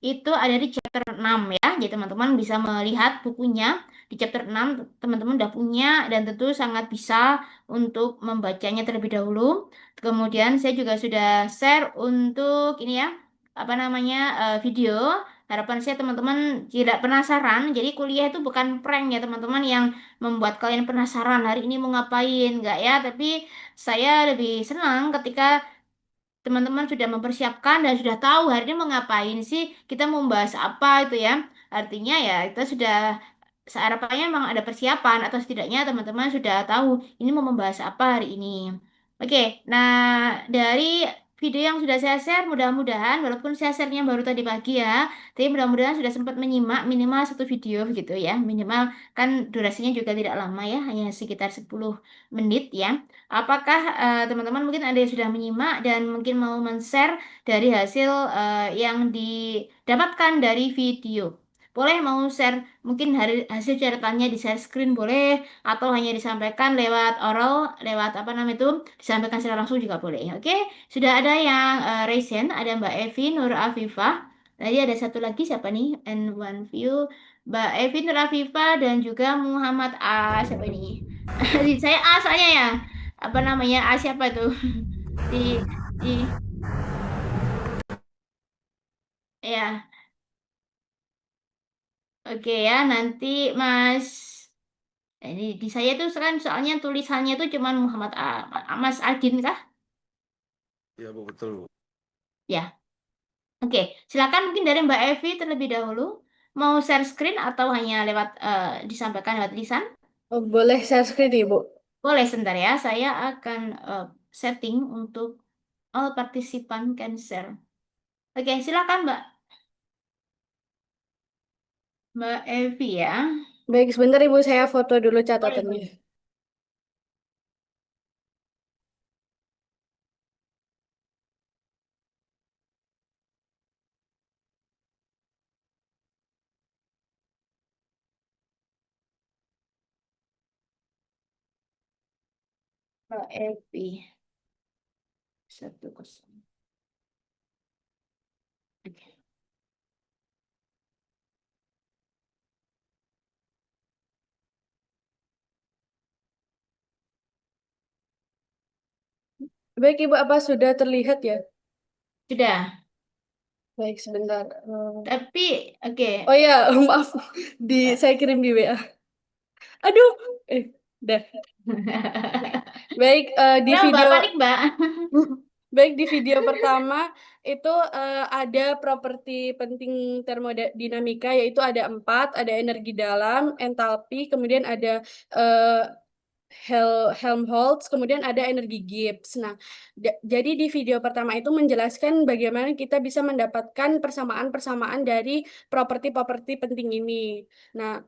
itu ada di chapter 6 ya. Jadi teman-teman bisa melihat bukunya di chapter 6 teman-teman udah punya dan tentu sangat bisa untuk membacanya terlebih dahulu. Kemudian saya juga sudah share untuk ini ya, apa namanya video. Harapan saya teman-teman tidak penasaran. Jadi kuliah itu bukan prank ya teman-teman yang membuat kalian penasaran hari ini mau ngapain, enggak ya. Tapi saya lebih senang ketika teman-teman sudah mempersiapkan dan sudah tahu hari ini mau ngapain sih, kita mau bahas apa itu ya. Artinya ya kita sudah seharapannya memang ada persiapan atau setidaknya teman-teman sudah tahu ini mau membahas apa hari ini. Oke, nah dari video yang sudah saya share mudah-mudahan walaupun saya share-nya baru tadi pagi ya, tapi mudah-mudahan sudah sempat menyimak minimal satu video gitu ya. Minimal kan durasinya juga tidak lama ya, hanya sekitar 10 menit ya. Apakah teman-teman mungkin ada yang sudah menyimak dan mungkin mau men-share dari hasil yang didapatkan dari video? Boleh mau share mungkin hasil catatannya di share screen boleh atau hanya disampaikan lewat oral, lewat apa namanya itu, disampaikan secara langsung juga boleh. Oke, sudah ada yang raise hand, ada Mbak Evi Nur Afifah. Tadi ada satu lagi siapa nih? And one view Mbak Evi Nur Afifah dan juga Muhammad A. Siapa ini? Saya A soalnya ya apa namanya siapa tuh di di ya oke ya nanti Mas ini di saya tuh kan soalnya tulisannya tuh cuman Muhammad A, Mas Adin kah Iya, Bu, betul, Bu. ya oke silakan mungkin dari Mbak Evi terlebih dahulu mau share screen atau hanya lewat disampaikan lewat lisan Oh, boleh share screen, Ibu. boleh sebentar ya saya akan setting untuk all partisipan can share oke silakan Mbak Evi ya Baik, sebentar Ibu, saya foto dulu boleh catatannya. boleh Mbak Evi 10. Oke. Baik, Ibu, apa sudah terlihat ya? Sudah. Baik, sebentar. Tapi, oke. Oh ya, maaf. Saya kirim di WA. Aduh, dah. Baik, di Kenapa Mbak video panik Mbak? baik di video pertama itu ada properti penting termodinamika yaitu ada 4, ada energi dalam, entalpi, kemudian ada eh, Helmholtz, kemudian ada energi Gibbs. Nah, jadi di video pertama itu menjelaskan bagaimana kita bisa mendapatkan persamaan-persamaan dari properti-properti penting ini. Nah,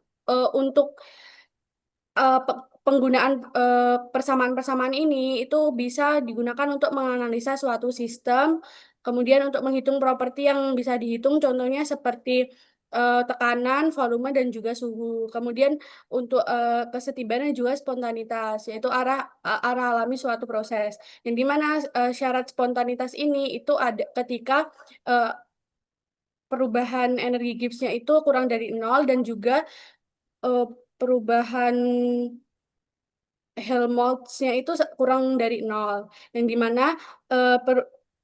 untuk penggunaan persamaan-persamaan ini itu bisa digunakan untuk menganalisa suatu sistem, kemudian untuk menghitung properti yang bisa dihitung, contohnya seperti tekanan, volume, dan juga suhu. Kemudian untuk kesetibaan dan juga spontanitas, yaitu arah alami suatu proses. Yang dimana syarat spontanitas ini itu ada ketika eh, perubahan energi Gibbs-nya itu kurang dari nol dan juga eh, perubahan Helmholtz-nya itu kurang dari nol, yang dimana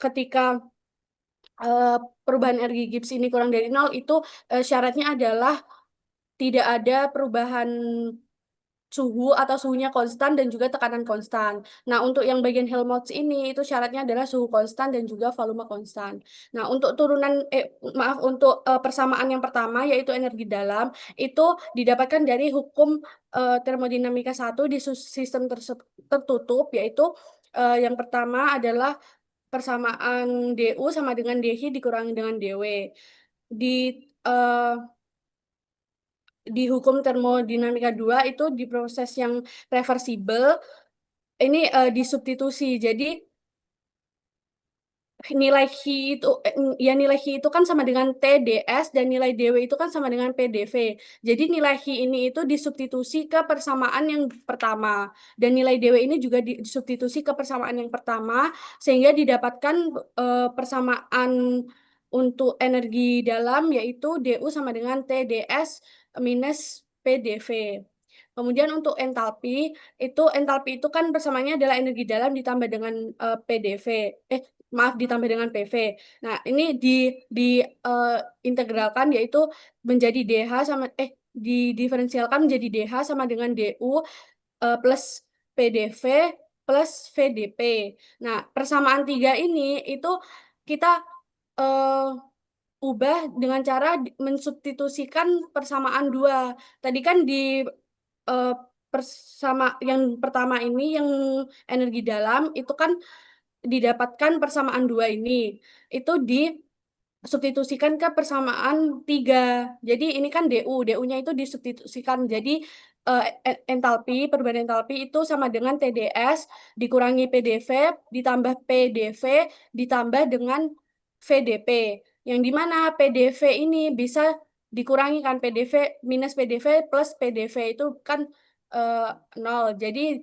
ketika eh, perubahan energi Gibbs ini kurang dari nol itu syaratnya adalah tidak ada perubahan suhu atau suhunya konstan dan juga tekanan konstan. Nah, untuk yang bagian Helmholtz ini itu syaratnya adalah suhu konstan dan juga volume konstan. Nah, untuk maaf untuk persamaan yang pertama yaitu energi dalam itu didapatkan dari hukum termodinamika satu di sistem tertutup yaitu yang pertama adalah persamaan DU sama dengan DH dikurangi dengan DW. Di eh, di hukum termodinamika 2 itu di proses yang reversibel ini disubstitusi. Jadi nilai nilai H itu kan sama dengan TdS dan nilai dW itu kan sama dengan PdV. Jadi nilai H ini itu disubstitusi ke persamaan yang pertama dan nilai dW ini juga disubstitusi ke persamaan yang pertama sehingga didapatkan persamaan untuk energi dalam yaitu DU sama dengan TDS minus PdV. Kemudian untuk entalpi itu kan persamaannya adalah energi dalam ditambah dengan PdV. Maaf, ditambah dengan PV. Nah, ini di eh, integralkan yaitu menjadi DH sama diferensialkan menjadi DH sama dengan DU plus PdV plus VdP. Nah, persamaan tiga ini itu kita ubah dengan cara mensubstitusikan persamaan dua. Tadi kan di eh, yang pertama ini yang energi dalam itu kan didapatkan persamaan dua ini. Itu disubstitusikan ke persamaan tiga. Jadi ini kan DU-nya itu disubstitusikan. Jadi perubahan entalpi itu sama dengan TdS dikurangi PdV ditambah PdV ditambah dengan VdP. Yang dimana PdV ini bisa dikurangi kan PdV minus PdV plus PdV itu kan eh, 0. Jadi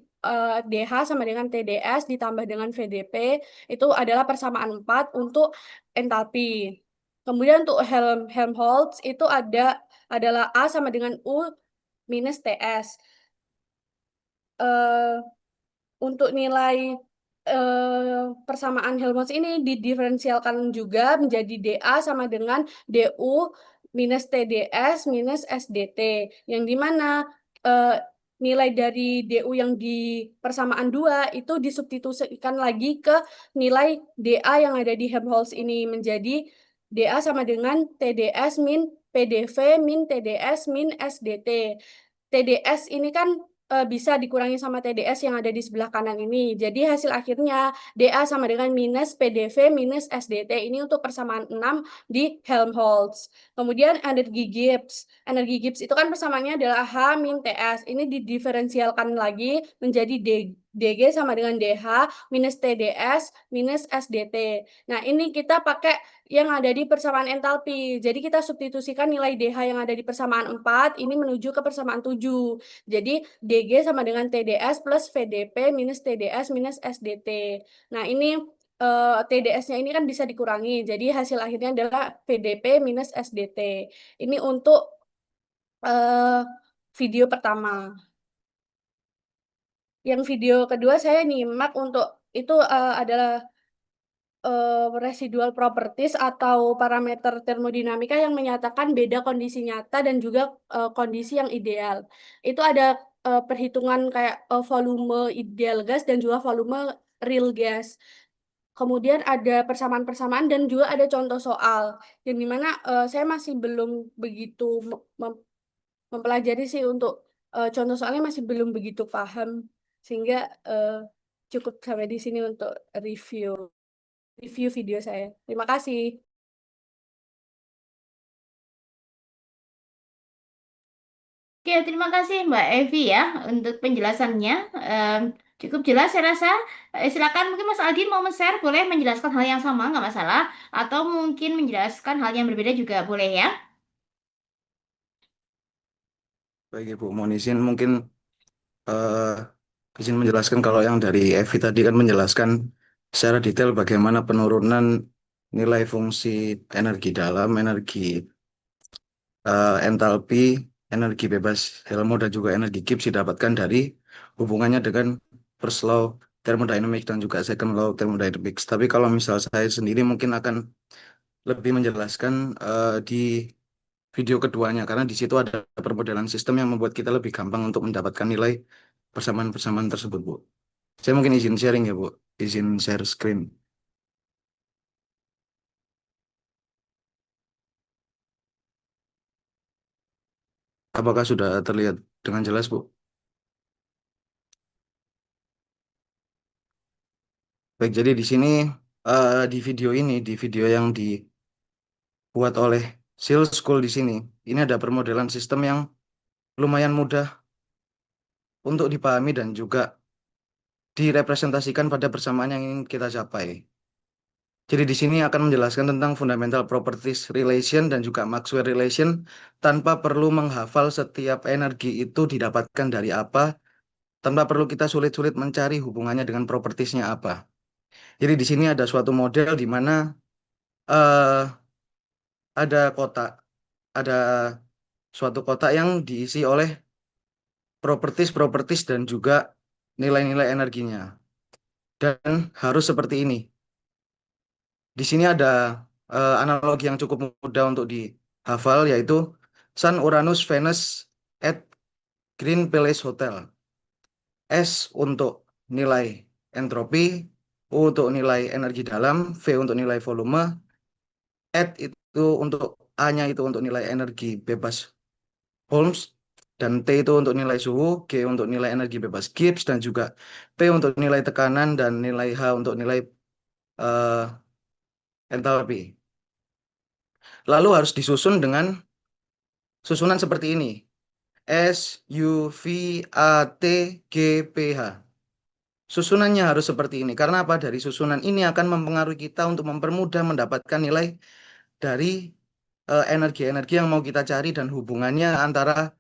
DH sama dengan TdS ditambah dengan VdP itu adalah persamaan 4 untuk entalpi. Kemudian untuk Helmholtz itu adalah A sama dengan U minus TS. Eh, untuk nilai persamaan Helmholtz ini didiferensialkan juga menjadi dA sama dengan DU minus TdS minus SdT. Yang dimana eh, nilai dari DU yang di persamaan 2 itu disubstitusikan lagi ke nilai dA yang ada di Helmholtz ini menjadi dA sama dengan TdS min PdV min TdS min SdT. TdS ini kan bisa dikurangi sama TdS yang ada di sebelah kanan ini. Jadi hasil akhirnya dA sama dengan minus PdV minus SdT. Ini untuk persamaan 6 di Helmholtz. Kemudian energi Gibbs. Energi Gibbs itu kan persamaannya adalah H min TS. Ini didiferensialkan lagi menjadi DG sama dengan DH minus TdS minus SdT. Nah, ini kita pakai yang ada di persamaan entalpi. Jadi kita substitusikan nilai DH yang ada di persamaan 4 ini menuju ke persamaan 7. Jadi DG sama dengan TdS plus VdP minus TdS minus SdT. Nah, ini TdS-nya ini kan bisa dikurangi. Jadi hasil akhirnya adalah VdP minus SdT. Ini untuk eh, video pertama. Yang video kedua saya nyimak untuk itu adalah residual properties atau parameter termodinamika yang menyatakan beda kondisi nyata dan juga kondisi yang ideal. Itu ada perhitungan kayak volume ideal gas dan juga volume real gas. Kemudian ada persamaan-persamaan dan juga ada contoh soal. Yang dimana saya masih belum begitu mempelajari sih untuk contoh soalnya masih belum begitu paham. Sehingga cukup sampai di sini untuk review video saya. Terima kasih. Oke, terima kasih Mbak Evi ya untuk penjelasannya. Em, Cukup jelas saya rasa. Silakan mungkin Mas Aldi mau share, boleh menjelaskan hal yang sama, nggak masalah. Atau mungkin menjelaskan hal yang berbeda juga boleh ya. Baik Ibu, mohon izin mungkin izin menjelaskan kalau yang dari Evi tadi kan menjelaskan secara detail bagaimana penurunan nilai fungsi energi dalam, energi entalpi, energi bebas Helmholtz dan juga energi Gibbs didapatkan dari hubungannya dengan first law thermodynamics dan juga second law thermodynamics. Tapi kalau misal saya sendiri mungkin akan lebih menjelaskan di video keduanya karena di situ ada permodelan sistem yang membuat kita lebih gampang untuk mendapatkan nilai persamaan-persamaan tersebut, Bu. Saya mungkin izin sharing ya, Bu. Izin share screen. Apakah sudah terlihat dengan jelas, Bu? Baik, jadi di sini di video ini, di video yang dibuat oleh Sales School di sini, ini ada permodelan sistem yang lumayan mudah untuk dipahami dan juga direpresentasikan pada persamaan yang ingin kita capai. Jadi di sini akan menjelaskan tentang fundamental properties relation dan juga Maxwell relation tanpa perlu menghafal setiap energi itu didapatkan dari apa, tanpa perlu kita sulit-sulit mencari hubungannya dengan propertiesnya apa. Jadi di sini ada suatu model di mana eh, ada kotak, ada suatu kotak yang diisi oleh properties dan juga nilai-nilai energinya. Dan harus seperti ini. Di sini ada analogi yang cukup mudah untuk dihafal, yaitu Sun, Uranus, Venus at Green Palace Hotel. S untuk nilai entropi, U untuk nilai energi dalam, V untuk nilai volume, at itu untuk A-nya itu untuk nilai energi bebas Holmes, dan T itu untuk nilai suhu, G untuk nilai energi bebas Gibbs, dan juga P untuk nilai tekanan, dan nilai H untuk nilai eh, entalpi. Lalu harus disusun dengan susunan seperti ini. S, U, V, A, T, G, P, H. Susunannya harus seperti ini. Karena apa? Dari susunan ini akan mempengaruhi kita untuk mempermudah mendapatkan nilai dari energi-energi yang mau kita cari dan hubungannya antara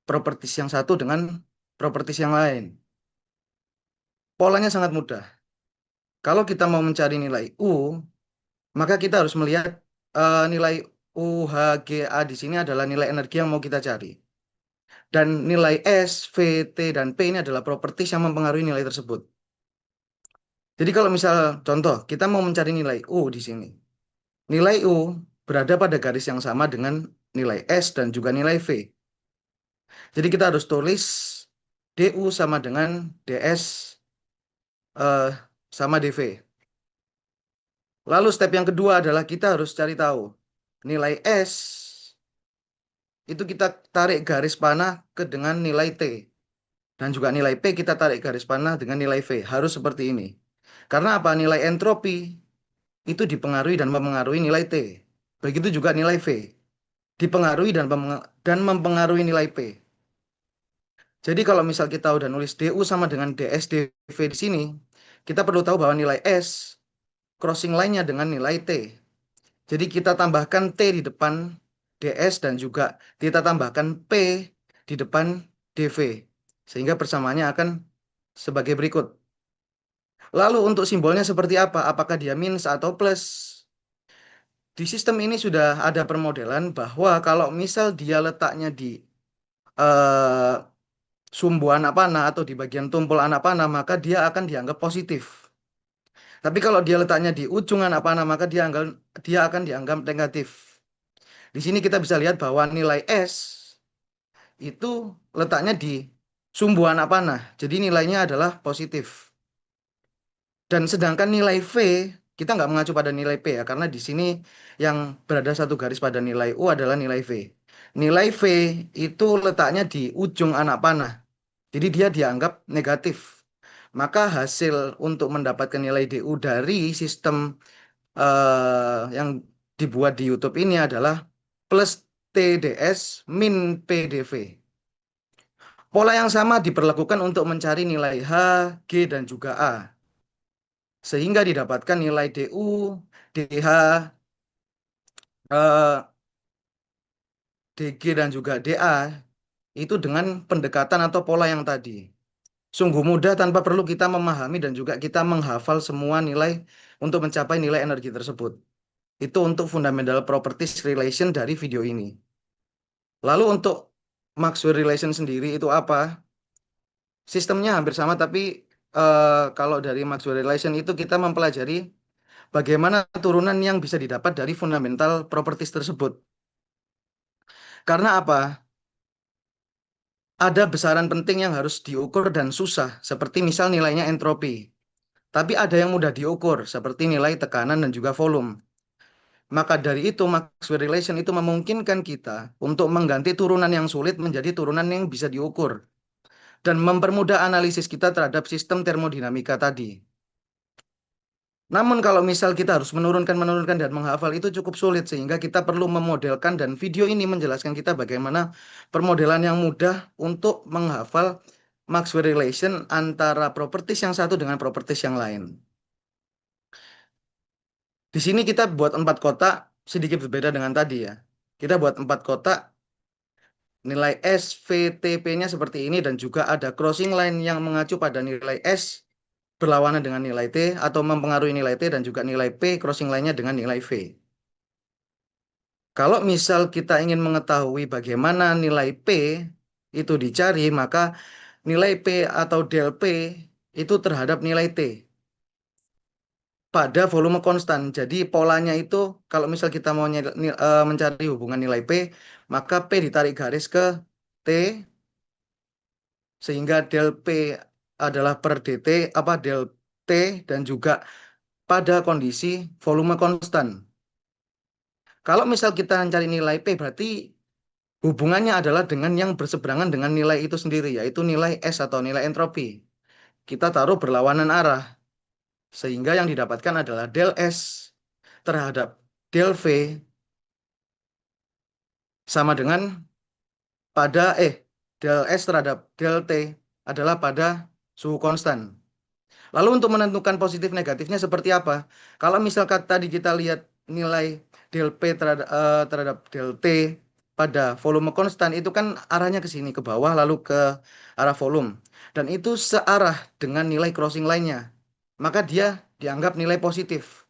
properties yang satu dengan properties yang lain. Polanya sangat mudah. Kalau kita mau mencari nilai U, maka kita harus melihat nilai UHGA di sini adalah nilai energi yang mau kita cari. Dan nilai S, V, T, dan P ini adalah properties yang mempengaruhi nilai tersebut. Jadi kalau misal contoh, kita mau mencari nilai U di sini. Nilai U berada pada garis yang sama dengan nilai S dan juga nilai V. Jadi kita harus tulis DU sama dengan DS eh, sama DV. Lalu step yang kedua adalah kita harus cari tahu nilai S itu kita tarik garis panah ke dengan nilai T. Dan juga nilai P kita tarik garis panah dengan nilai V. Harus seperti ini. Karena apa? Nilai entropi itu dipengaruhi dan mempengaruhi nilai T. Begitu juga nilai V. Dipengaruhi dan mempengaruhi nilai P. Jadi kalau misal kita udah nulis DU sama dengan DS DV di sini, kita perlu tahu bahwa nilai S crossing line-nya dengan nilai T. Jadi kita tambahkan T di depan DS dan juga kita tambahkan P di depan DV. Sehingga persamaannya akan sebagai berikut. Lalu untuk simbolnya seperti apa? Apakah dia minus atau plus? Di sistem ini sudah ada permodelan bahwa kalau misal dia letaknya di eh, sumbu anak panah atau di bagian tumpul anak panah, maka dia akan dianggap positif. Tapi kalau dia letaknya di ujung anak panah, maka dia akan dianggap negatif. Di sini kita bisa lihat bahwa nilai S itu letaknya di sumbu anak panah. Jadi nilainya adalah positif. Dan sedangkan nilai V, kita nggak mengacu pada nilai P ya, karena di sini yang berada satu garis pada nilai U adalah nilai V. Nilai V itu letaknya di ujung anak panah. Jadi dia dianggap negatif. Maka hasil untuk mendapatkan nilai DU dari sistem yang dibuat di YouTube ini adalah plus TDS min PDV. Pola yang sama diperlakukan untuk mencari nilai H, G, dan juga A. Sehingga didapatkan nilai DU, DH, eh, DG, dan juga DA itu dengan pendekatan atau pola yang tadi. Sungguh mudah tanpa perlu kita memahami dan juga kita menghafal semua nilai untuk mencapai nilai energi tersebut. Itu untuk fundamental properties relation dari video ini. Lalu untuk Maxwell relation sendiri itu apa? Sistemnya hampir sama, tapi kalau dari Maxwell relation itu kita mempelajari bagaimana turunan yang bisa didapat dari fundamental properties tersebut. Karena apa? Ada besaran penting yang harus diukur dan susah, seperti misal nilainya entropi. Tapi ada yang mudah diukur, seperti nilai tekanan dan juga volume. Maka dari itu, Maxwell relation itu memungkinkan kita untuk mengganti turunan yang sulit menjadi turunan yang bisa diukur. Dan mempermudah analisis kita terhadap sistem termodinamika tadi. Namun kalau misal kita harus menurunkan dan menghafal itu cukup sulit, sehingga kita perlu memodelkan, dan video ini menjelaskan kita bagaimana permodelan yang mudah untuk menghafal Maxwell relation antara properties yang satu dengan properties yang lain. Di sini kita buat 4 kotak, sedikit berbeda dengan tadi ya. Kita buat 4 kotak, nilai S, V, T, P-nya seperti ini, dan juga ada crossing line yang mengacu pada nilai S berlawanan dengan nilai T, atau mempengaruhi nilai T, dan juga nilai P crossing line-nya dengan nilai V. Kalau misal kita ingin mengetahui bagaimana nilai P itu dicari, maka nilai P atau del P itu terhadap nilai T pada volume konstan. Jadi polanya itu kalau misal kita mau mencari hubungan nilai P, maka P ditarik garis ke T sehingga del P adalah per dt apa del T dan juga pada kondisi volume konstan. Kalau misal kita mencari nilai P berarti hubungannya adalah dengan yang berseberangan dengan nilai itu sendiri yaitu nilai S atau nilai entropi. Kita taruh berlawanan arah sehingga yang didapatkan adalah del S terhadap del V sama dengan pada del S terhadap del T adalah pada suhu konstan. Lalu untuk menentukan positif negatifnya seperti apa? Kalau misalkan tadi kita lihat nilai del P terhadap del T pada volume konstan itu kan arahnya ke sini ke bawah lalu ke arah volume dan itu searah dengan nilai crossing line-nya. Maka dia dianggap nilai positif.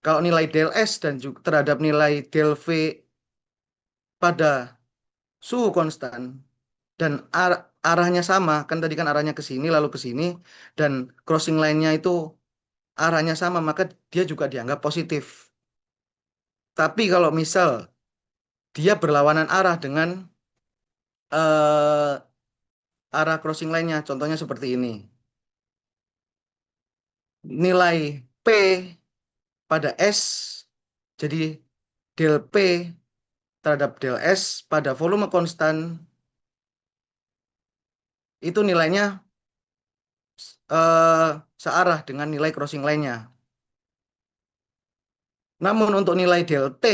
Kalau nilai del S dan juga terhadap nilai del V pada suhu konstan dan arahnya sama, kan tadi kan arahnya ke sini lalu ke sini dan crossing line-nya itu arahnya sama, maka dia juga dianggap positif. Tapi kalau misal dia berlawanan arah dengan eh, arah crossing line-nya, contohnya seperti ini. Nilai P pada S, jadi del P terhadap del S pada volume konstan, itu nilainya eh, searah dengan nilai crossing line-nya. Namun untuk nilai del T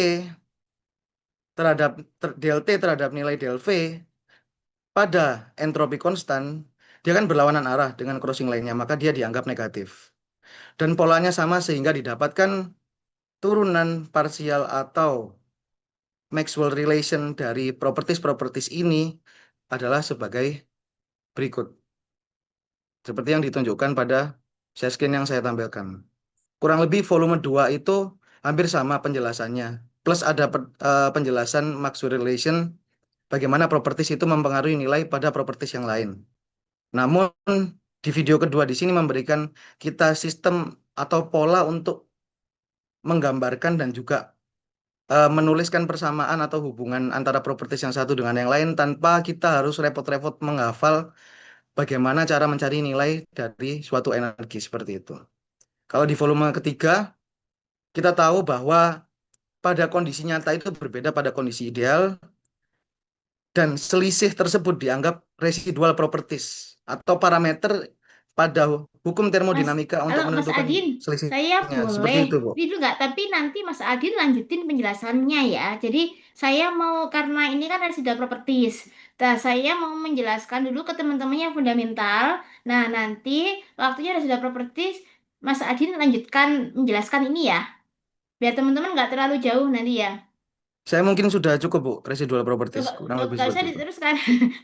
terhadap del T terhadap nilai del V pada entropi konstan, dia kan berlawanan arah dengan crossing line-nya, maka dia dianggap negatif. Dan polanya sama sehingga didapatkan turunan parsial atau Maxwell relation dari properties-properties ini adalah sebagai berikut. Seperti yang ditunjukkan pada seskin yang saya tampilkan. Kurang lebih volume 2 itu hampir sama penjelasannya. Plus ada penjelasan Maxwell relation bagaimana properties itu mempengaruhi nilai pada properties yang lain. Namun di video kedua di sini memberikan kita sistem atau pola untuk menggambarkan dan juga menuliskan persamaan atau hubungan antara properties yang satu dengan yang lain tanpa kita harus repot-repot menghafal bagaimana cara mencari nilai dari suatu energi seperti itu. Kalau di volume ketiga, kita tahu bahwa pada kondisi nyata itu berbeda pada kondisi ideal dan selisih tersebut dianggap residual properties atau parameter pada hukum Mas, termodinamika halo untuk Mas menentukan Adin, saya selisihnya. boleh Seperti itu, Bu. itu nggak? Tapi nanti Mas Adin lanjutin penjelasannya ya. Jadi saya mau karena ini kan ada sudah properties. Nah, saya mau menjelaskan dulu ke teman-teman yang fundamental. Nah, nanti waktunya ada sudah properties, Mas Adin lanjutkan menjelaskan ini ya. Biar teman-teman nggak terlalu jauh nanti ya. Saya mungkin sudah cukup, Bu, residual Loh, properties. Kurang loh, lebih nggak seperti usah itu. diteruskan.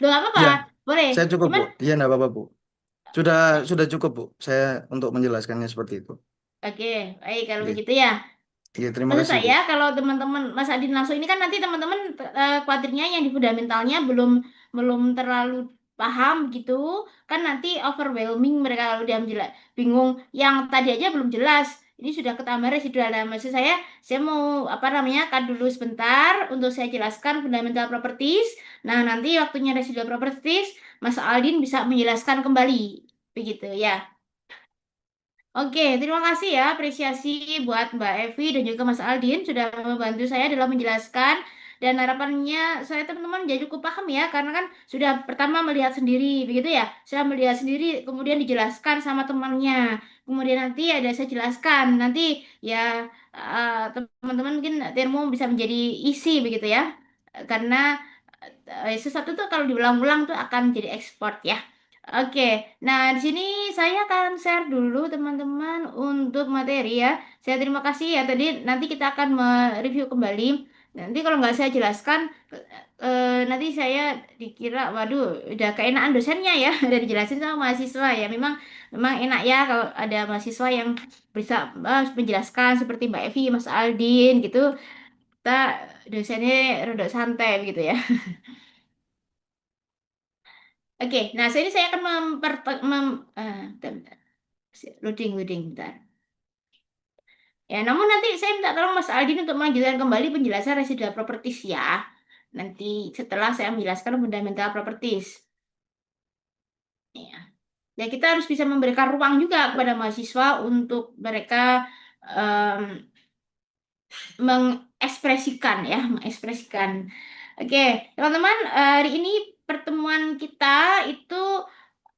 Loh, nggak apa-apa. Iya, Boleh. saya cukup, Bu. Cuman Iya, enggak apa-apa, Bu. Sudah sudah cukup, Bu. Saya untuk menjelaskannya seperti itu. oke, baik kalau Oke. begitu ya. Iya, terima Maksud kasih, Bu. saya kalau teman-teman Mas Adin langsung ini kan nanti teman-teman khawatirnya yang di fundamentalnya belum belum terlalu paham gitu kan nanti overwhelming mereka kalau dia bingung yang tadi aja belum jelas ini sudah ketambah residual. Nah, maksud saya mau apa namanya kan dulu sebentar untuk saya jelaskan fundamental properties. Nah, nanti waktunya residual properties Mas Aldin bisa menjelaskan kembali begitu ya. Oke, terima kasih ya apresiasi buat Mbak Evi dan juga Mas Aldin sudah membantu saya dalam menjelaskan dan harapannya saya teman-teman jadi cukup paham ya karena kan sudah pertama melihat sendiri begitu ya. Saya melihat sendiri kemudian dijelaskan sama temannya. Kemudian nanti ada saya jelaskan. Nanti ya teman-teman mungkin termo bisa menjadi isi begitu ya. Karena sesuatu tuh kalau diulang-ulang tuh akan jadi ekspor ya. Oke, nah di sini saya akan share dulu teman-teman untuk materi ya. Saya terima kasih ya tadi nanti kita akan mereview kembali. Nanti kalau nggak saya jelaskan, nanti saya dikira, waduh, udah keenakan dosennya ya, udah dijelasin sama mahasiswa ya. Memang memang enak ya kalau ada mahasiswa yang bisa menjelaskan seperti Mbak Evi, Mas Aldin gitu. kita dosennya rada santai gitu ya. Oke, nah saya akan bentar, bentar. Loading, bentar. Ya, namun nanti saya minta tolong Mas Aldin untuk melanjutkan kembali penjelasan residual properties ya. Nanti setelah saya menjelaskan fundamental properties. Ya. Ya, kita harus bisa memberikan ruang juga kepada mahasiswa untuk mereka mengekspresikan. Oke, teman-teman, hari ini pertemuan kita itu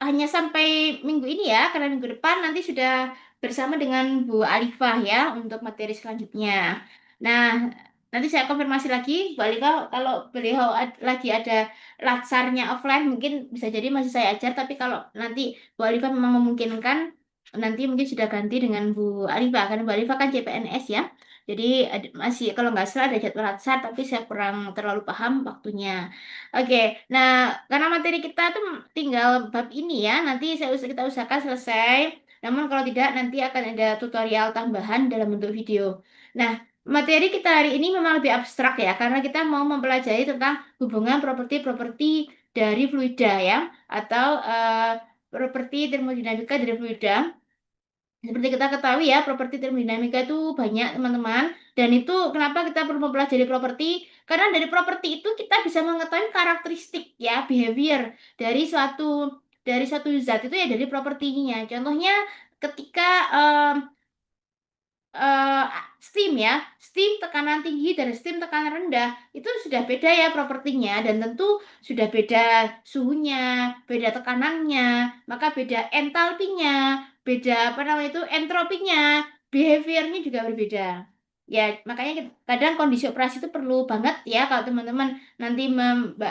hanya sampai minggu ini ya, karena minggu depan nanti sudah bersama dengan Bu Alifah ya untuk materi selanjutnya. Nah, nanti saya konfirmasi lagi, Bu Alifah, kalau beliau lagi ada latsarnya offline, mungkin bisa jadi masih saya ajar, tapi kalau nanti Bu Alifah memang memungkinkan, nanti mungkin sudah ganti dengan Bu Alifah, karena Bu Alifah kan CPNS ya. Jadi masih kalau nggak salah ada jadwal latsar, tapi saya kurang terlalu paham waktunya. Oke, nah karena materi kita tuh tinggal bab ini ya, nanti kita usahakan selesai. Namun kalau tidak nanti akan ada tutorial tambahan dalam bentuk video. Nah, materi kita hari ini memang lebih abstrak ya, karena kita mau mempelajari tentang hubungan properti-properti dari fluida ya, atau properti termodinamika dari fluida. Seperti kita ketahui ya, properti termodinamika itu banyak teman-teman. Dan itu kenapa kita perlu mempelajari properti? Karena dari properti itu kita bisa mengetahui karakteristik ya, behavior dari suatu zat itu ya dari propertinya. Contohnya ketika eh, steam ya, steam tekanan tinggi dan steam tekanan rendah itu sudah beda ya propertinya dan tentu sudah beda suhunya, beda tekanannya, maka beda entalpinya, beda apa namanya itu entropinya, behaviornya juga berbeda. Ya, makanya kadang kondisi operasi itu perlu banget ya kalau teman-teman nanti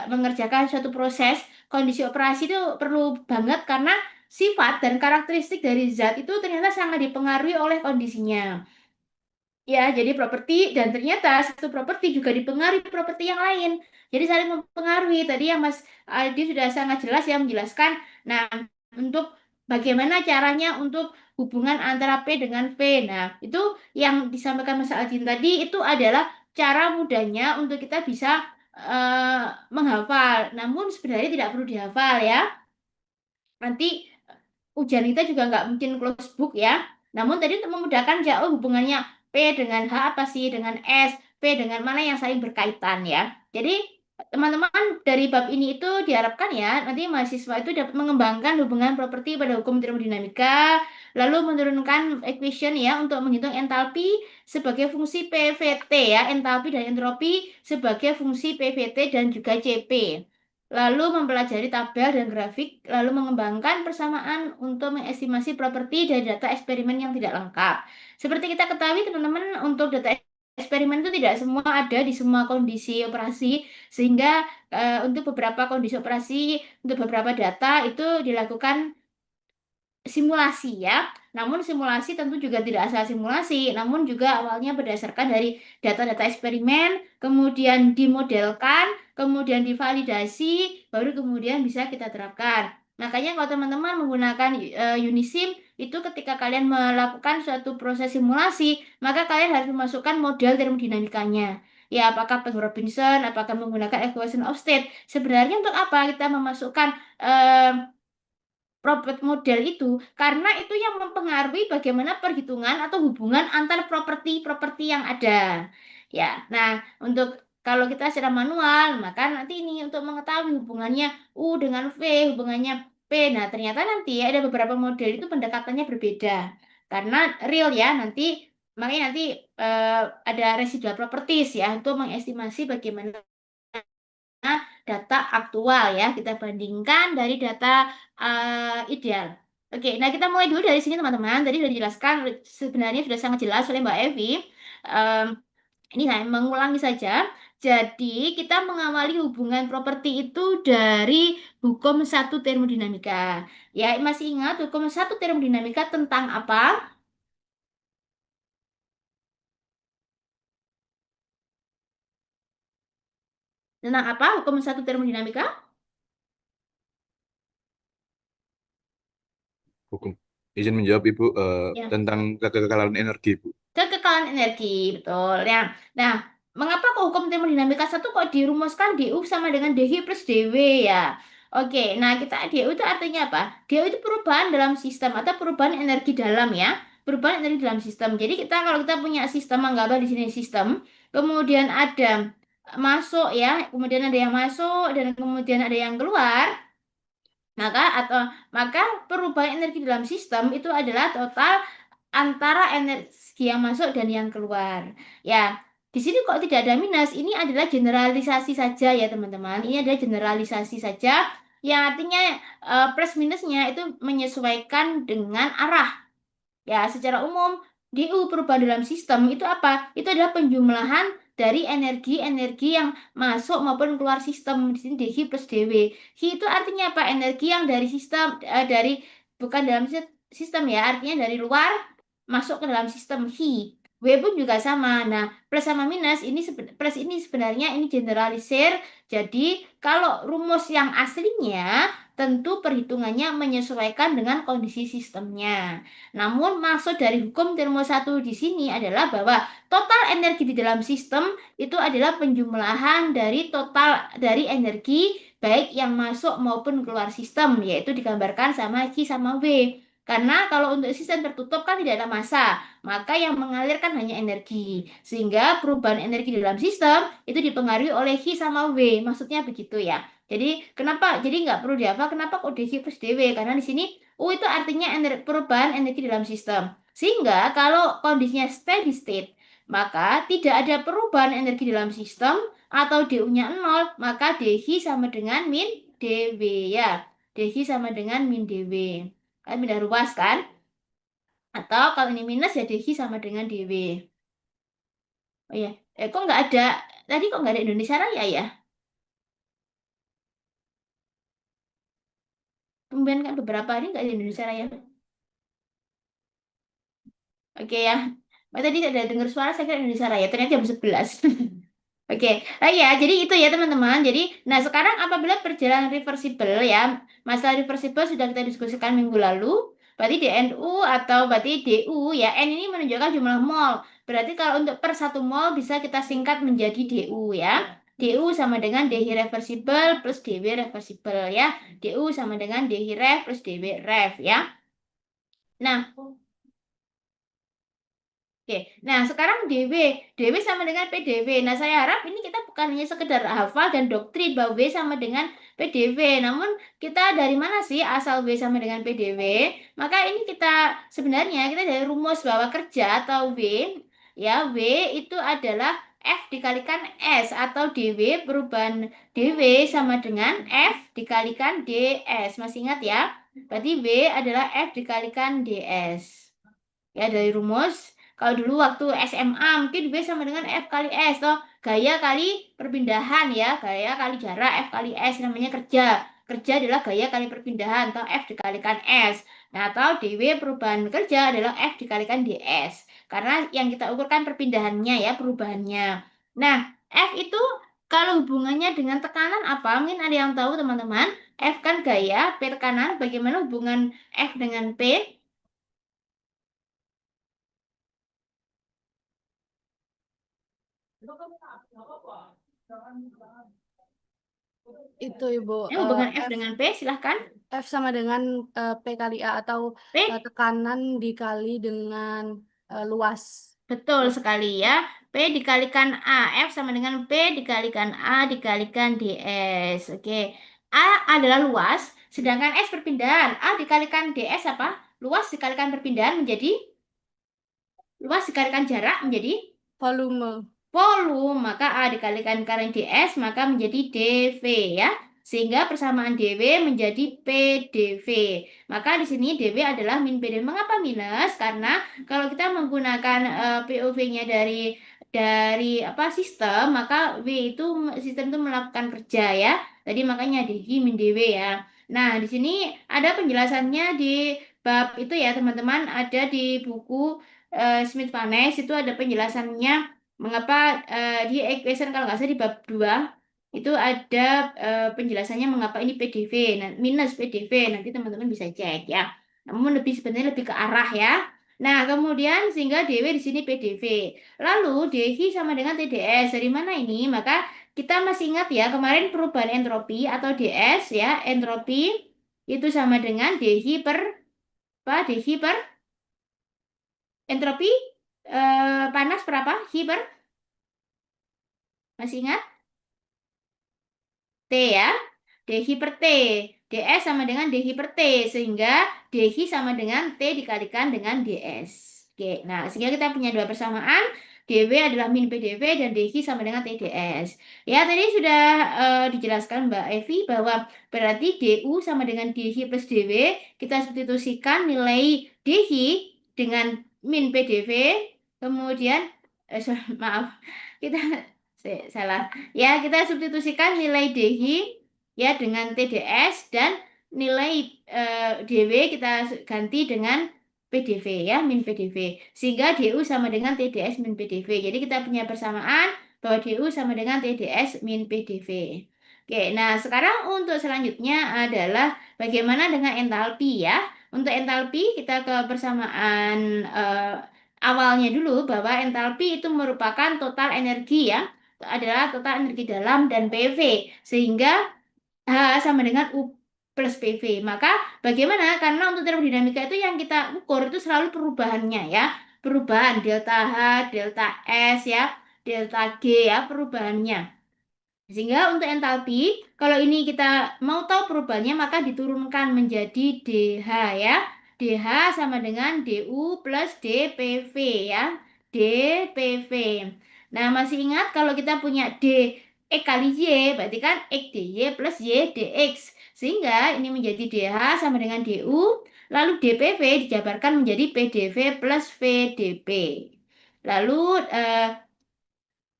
mengerjakan suatu proses, kondisi operasi itu perlu banget karena sifat dan karakteristik dari zat itu ternyata sangat dipengaruhi oleh kondisinya. Ya, jadi properti dan ternyata satu properti juga dipengaruhi properti yang lain. Jadi saling mempengaruhi. Tadi yang Mas Aldi sudah sangat jelas ya menjelaskan. Nah, untuk bagaimana caranya untuk hubungan antara P dengan V. Nah, itu yang disampaikan Mas Aldin tadi itu adalah cara mudahnya untuk kita bisa menghafal. Namun sebenarnya tidak perlu dihafal ya. Nanti ujian kita juga nggak mungkin close book ya. Namun tadi untuk memudahkan jauh hubungannya P dengan H apa sih, dengan S, P dengan mana yang saling berkaitan ya. Jadi teman-teman dari bab ini itu diharapkan ya nanti mahasiswa itu dapat mengembangkan hubungan properti pada hukum termodinamika, lalu menurunkan equation ya untuk menghitung entalpi sebagai fungsi PVT ya, entalpi dan entropi sebagai fungsi PVT dan juga CP. Lalu mempelajari tabel dan grafik, lalu mengembangkan persamaan untuk mengestimasi properti dari data eksperimen yang tidak lengkap. Seperti kita ketahui, teman-teman, untuk data eksperimen itu tidak semua ada di semua kondisi operasi, sehingga untuk beberapa kondisi operasi, untuk beberapa data itu dilakukan simulasi ya. Namun simulasi tentu juga tidak asal simulasi, namun juga awalnya berdasarkan dari data-data eksperimen, kemudian dimodelkan, kemudian divalidasi, baru kemudian bisa kita terapkan. Makanya kalau teman-teman menggunakan Unisim, itu ketika kalian melakukan suatu proses simulasi, maka kalian harus memasukkan model termodinamikanya. Ya, apakah Robinson, apakah menggunakan equation of state. Sebenarnya untuk apa kita memasukkan properti model itu karena itu yang mempengaruhi bagaimana perhitungan atau hubungan antar properti-properti yang ada. Ya, nah untuk kalau kita secara manual, maka nanti ini untuk mengetahui hubungannya U dengan V, hubungannya P. Nah, ternyata nanti ada beberapa model itu pendekatannya berbeda. Karena real ya, makanya nanti eh, ada residual properties ya untuk mengestimasi bagaimana data aktual ya, kita bandingkan dari data ideal. Oke, nah kita mulai dulu dari sini teman-teman. Tadi sudah dijelaskan, sebenarnya sudah sangat jelas oleh Mbak Evi. Em, ini saya mengulangi saja. Jadi kita mengawali hubungan properti itu dari hukum satu termodinamika. Ya, masih ingat hukum satu termodinamika tentang apa? Tentang apa hukum satu termodinamika? Hukum. Izin menjawab Ibu Ya. tentang kekekalan energi, Bu. Kekekalan energi, betul. Ya. Nah, Mengapa kok hukum termodinamika satu kok dirumuskan DU sama dengan DH plus DW ya? Oke, nah kita DU itu artinya apa? DU itu perubahan dalam sistem atau perubahan energi dalam ya. Perubahan energi dalam sistem. Jadi kita kalau kita punya sistem, anggaplah di sini sistem, kemudian ada masuk ya, kemudian ada yang masuk dan kemudian ada yang keluar. Maka perubahan energi dalam sistem itu adalah total antara energi yang masuk dan yang keluar. Ya, di sini kok tidak ada minus, ini adalah generalisasi saja ya teman-teman. Ini adalah generalisasi saja yang artinya plus minusnya itu menyesuaikan dengan arah. Ya, secara umum DU perubahan dalam sistem itu apa? Itu adalah penjumlahan dari energi-energi yang masuk maupun keluar sistem. Di sini DH plus DW. Hi itu artinya apa? Energi yang dari sistem dari bukan dalam sistem ya, artinya dari luar masuk ke dalam sistem Hi. W pun juga sama. Nah, plus sama minus ini plus ini sebenarnya ini generalisir. Jadi, kalau rumus yang aslinya tentu perhitungannya menyesuaikan dengan kondisi sistemnya. Namun maksud dari hukum termo 1 di sini adalah bahwa total energi di dalam sistem itu adalah penjumlahan dari total dari energi baik yang masuk maupun keluar sistem, yaitu digambarkan sama Q sama V. Karena kalau untuk sistem tertutup kan tidak ada massa, maka yang mengalirkan hanya energi. Sehingga perubahan energi di dalam sistem itu dipengaruhi oleh Q sama V. Maksudnya begitu ya. Jadi nggak perlu dihafal kenapa kok dc plus dw, karena di sini U itu artinya perubahan energi dalam sistem. Sehingga kalau kondisinya steady state, maka tidak ada perubahan energi dalam sistem atau DU-nya 0, maka dh sama dengan min dw ya. dh sama dengan min dw. Kan pindah ruas kan? Atau kalau ini minus ya dh sama dengan dw. Oh iya, kok nggak ada, tadi kok nggak ada Indonesia Raya ya? Kemudian kan beberapa hari nggak ada Indonesia Raya. Oke ya. Tadi ada dengar suara saya kira Indonesia Raya, ternyata jam 11. Oke, ya, jadi itu ya teman-teman. Jadi, nah sekarang apabila perjalanan reversible ya, masalah reversible sudah kita diskusikan minggu lalu. Berarti DNU atau berarti DU ya, N ini menunjukkan jumlah mol. Berarti kalau untuk per 1 mol bisa kita singkat menjadi DU ya. DU sama dengan DH reversible plus DW reversible ya. DU sama dengan DH ref plus DW ref ya. Nah, oke, nah sekarang DW sama dengan PDW. Nah saya harap ini kita bukan hanya sekedar hafal dan doktrin bahwa W sama dengan PDW, namun kita dari mana sih asal W sama dengan PDW? Maka ini sebenarnya kita dari rumus bahwa kerja atau W, ya W itu adalah F dikalikan S atau DW perubahan DW sama dengan F dikalikan DS. Masih ingat ya? Berarti W adalah F dikalikan DS. Ya dari rumus. Kalau dulu waktu SMA mungkin B sama dengan F kali S toh. Gaya kali perpindahan ya, gaya kali jarak F kali S namanya kerja. Kerja adalah gaya kali perpindahan atau F dikalikan S. Nah, atau DW perubahan kerja adalah F dikalikan DS. Karena yang kita ukurkan perpindahannya ya, perubahannya. Nah, F itu kalau hubungannya dengan tekanan apa? Mungkin ada yang tahu teman-teman. F kan gaya, P tekanan. Bagaimana hubungan F dengan P? Itu Ibu, Hubungan F F, dengan P, silahkan. F sama dengan P kali A atau P, tekanan dikali dengan luas. betul sekali ya. P dikalikan A, F sama dengan P dikalikan A dikalikan DS. Oke. A adalah luas, sedangkan S perpindahan. A dikalikan DS apa? Luas dikalikan perpindahan menjadi luas dikalikan jarak menjadi Volume. volume, maka A dikalikan karen DS, maka menjadi dV ya. Sehingga persamaan dV menjadi PdV. Maka di sini dV adalah min PdV. Mengapa minus? Karena kalau kita menggunakan POV-nya dari apa sistem, maka V itu sistem itu melakukan kerja ya. Tadi makanya dV min dV ya. Nah, di sini ada penjelasannya di bab itu ya, teman-teman, ada di buku Smith-Vaness itu ada penjelasannya. Mengapa di equation kalau nggak salah di bab 2 itu ada penjelasannya mengapa ini PDV, nah, minus PDV, nanti teman-teman bisa cek ya. Namun sebenarnya lebih ke arah ya. Nah, kemudian sehingga DW di sini PDV. Lalu DI sama dengan TDS. Dari mana ini? Maka kita masih ingat ya, kemarin perubahan entropi atau DS ya, entropi itu sama dengan DI per apa? DI per entropi panas berapa? Hi per masih ingat? T ya. DI per T. DS sama dengan DI per T. Sehingga DI sama dengan T dikalikan dengan DS. Oke, nah sehingga kita punya dua persamaan. DW adalah min PDV dan DI sama dengan TDS. Ya, tadi sudah dijelaskan Mbak Evi bahwa berarti DU sama dengan DI plus DW. Kita substitusikan nilai DI dengan min PDV. Kemudian, maaf, kita salah. Ya, kita substitusikan nilai DI ya dengan TDS dan nilai DW kita ganti dengan PDV ya, min PDV. Sehingga DU sama dengan TDS min PDV. Jadi kita punya persamaan bahwa DU sama dengan TDS min PDV. Oke, nah sekarang untuk selanjutnya adalah bagaimana dengan entalpi ya. Untuk entalpi kita ke persamaan awalnya dulu bahwa entalpi itu merupakan total energi ya, adalah total energi dalam dan PV, sehingga H sama dengan U plus PV. Maka bagaimana? Karena untuk termodinamika itu yang kita ukur itu selalu perubahannya ya. Perubahan delta H, delta S ya, delta G ya perubahannya. Sehingga untuk entalpi, kalau ini kita mau tahu perubahannya maka diturunkan menjadi DH ya. DH sama dengan DU plus DPV ya. DPV. Nah, masih ingat kalau kita punya D X kali Y, berarti kan X DY plus Y DX. Sehingga ini menjadi DH sama dengan DU, lalu DPV dijabarkan menjadi PDV plus VDP. Lalu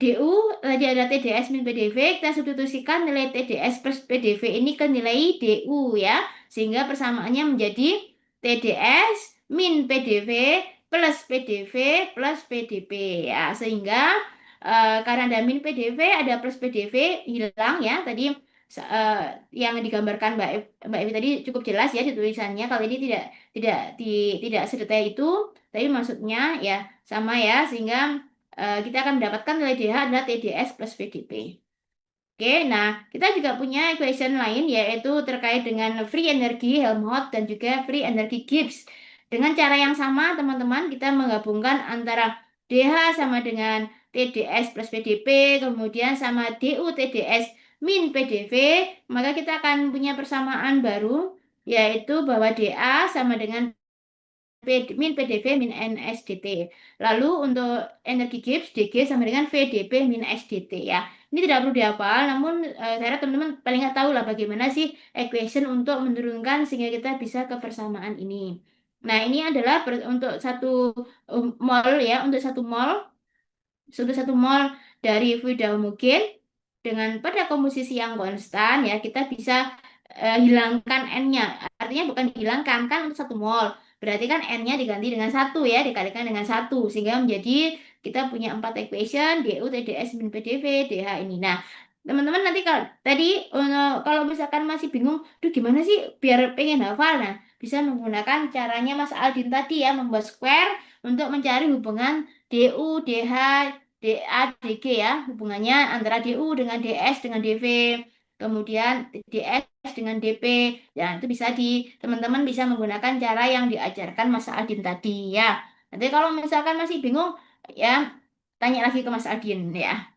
DU tadi ada TDS min PDV, kita substitusikan nilai TDS plus PDV ini ke nilai DU ya, sehingga persamaannya menjadi TDS min PDV plus PDV plus VDP ya, sehingga karena ada min PDV ada plus PDV hilang ya, tadi yang digambarkan Mbak Evi tadi cukup jelas ya di tulisannya, kalau ini tidak sedetail itu, tapi maksudnya ya sama ya, sehingga kita akan mendapatkan nilai DH adalah TDS plus VDP. Oke, nah kita juga punya equation lain yaitu terkait dengan free energy Helmholtz dan juga free energy Gibbs. Dengan cara yang sama teman-teman kita menggabungkan antara DH sama dengan TDS plus VDP, kemudian sama DU TDS min PDV, maka kita akan punya persamaan baru yaitu bahwa DA sama dengan min PDV min NSDT. Lalu untuk energi Gibbs DG sama dengan VDP min SDT ya. Ini tidak perlu dihafal, namun saya harap teman-teman paling nggak tahu lah bagaimana sih equation untuk menurunkan sehingga kita bisa ke persamaan ini. Nah, ini adalah untuk satu mol ya, untuk satu mol dari fluida homogen dengan pada komposisi yang konstan ya, kita bisa hilangkan N-nya. Artinya bukan dihilangkan, kan untuk satu mol. Berarti kan N-nya diganti dengan 1 ya, dikalikan dengan 1. Sehingga menjadi kita punya 4 equation, DU, TDS, min PDV, DH ini. Nah, teman-teman nanti kalau tadi kalau misalkan masih bingung, duh gimana sih biar pengen hafal. Nah, bisa menggunakan caranya Mas Aldin tadi ya, membuat square untuk mencari hubungan DU, DH, DA, DG ya, hubungannya antara DU dengan DS dengan DV, kemudian DS dengan DP. Ya, itu bisa teman-teman bisa menggunakan cara yang diajarkan Mas Adin tadi ya. Nanti kalau misalkan masih bingung ya tanya lagi ke Mas Adin ya.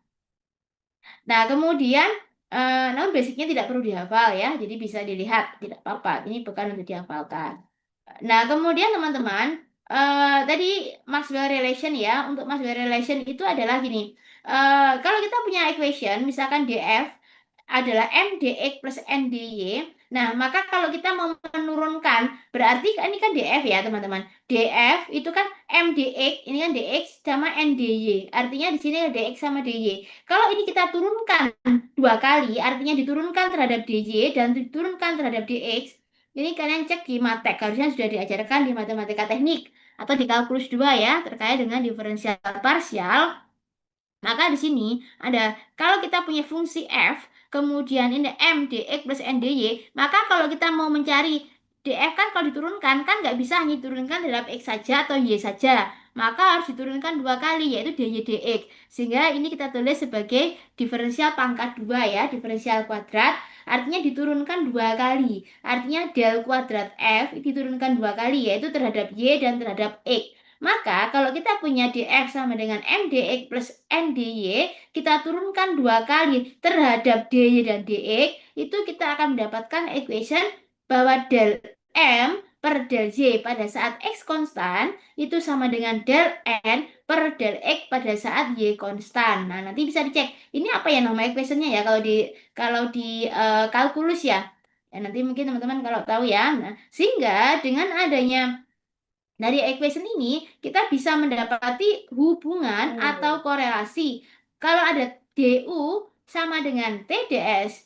Nah, kemudian namun basicnya tidak perlu dihafal ya, jadi bisa dilihat, tidak apa-apa. Ini bukan untuk dihafalkan. Nah, kemudian teman-teman, tadi Maxwell relation ya, untuk Maxwell relation itu adalah gini. Kalau kita punya equation, misalkan DF adalah MDX plus NDY. Nah, maka kalau kita mau menurunkan, berarti ini kan DF ya, teman-teman. DF itu kan MDX, ini kan DX sama NDY. Artinya di sini ada DX sama DY. Kalau ini kita turunkan dua kali, artinya diturunkan terhadap DY dan diturunkan terhadap DX. Ini kalian cek di Matek, harusnya sudah diajarkan di matematika teknik atau di kalkulus 2 ya, terkait dengan diferensial parsial. Maka di sini ada, kalau kita punya fungsi f, kemudian ini m, dx plus ndy, maka kalau kita mau mencari DF kan kalau diturunkan kan nggak bisa hanya diturunkan terhadap X saja atau Y saja. Maka harus diturunkan dua kali yaitu DY DX. Sehingga ini kita tulis sebagai diferensial pangkat dua ya, diferensial kuadrat. Artinya diturunkan dua kali. Artinya del kuadrat F diturunkan dua kali yaitu terhadap Y dan terhadap X. Maka kalau kita punya DF sama dengan MDX plus NDY, kita turunkan dua kali terhadap DY dan DX, itu kita akan mendapatkan equation bahwa del M per del Y pada saat X konstan itu sama dengan del N per del X pada saat Y konstan. Nah, nanti bisa dicek. Ini apa ya nama equationnya ya kalau di kalkulus ya. Ya, nanti mungkin teman-teman kalau tahu ya. Nah, sehingga dengan adanya dari equation ini kita bisa mendapati hubungan atau korelasi. Kalau ada DU sama dengan TDS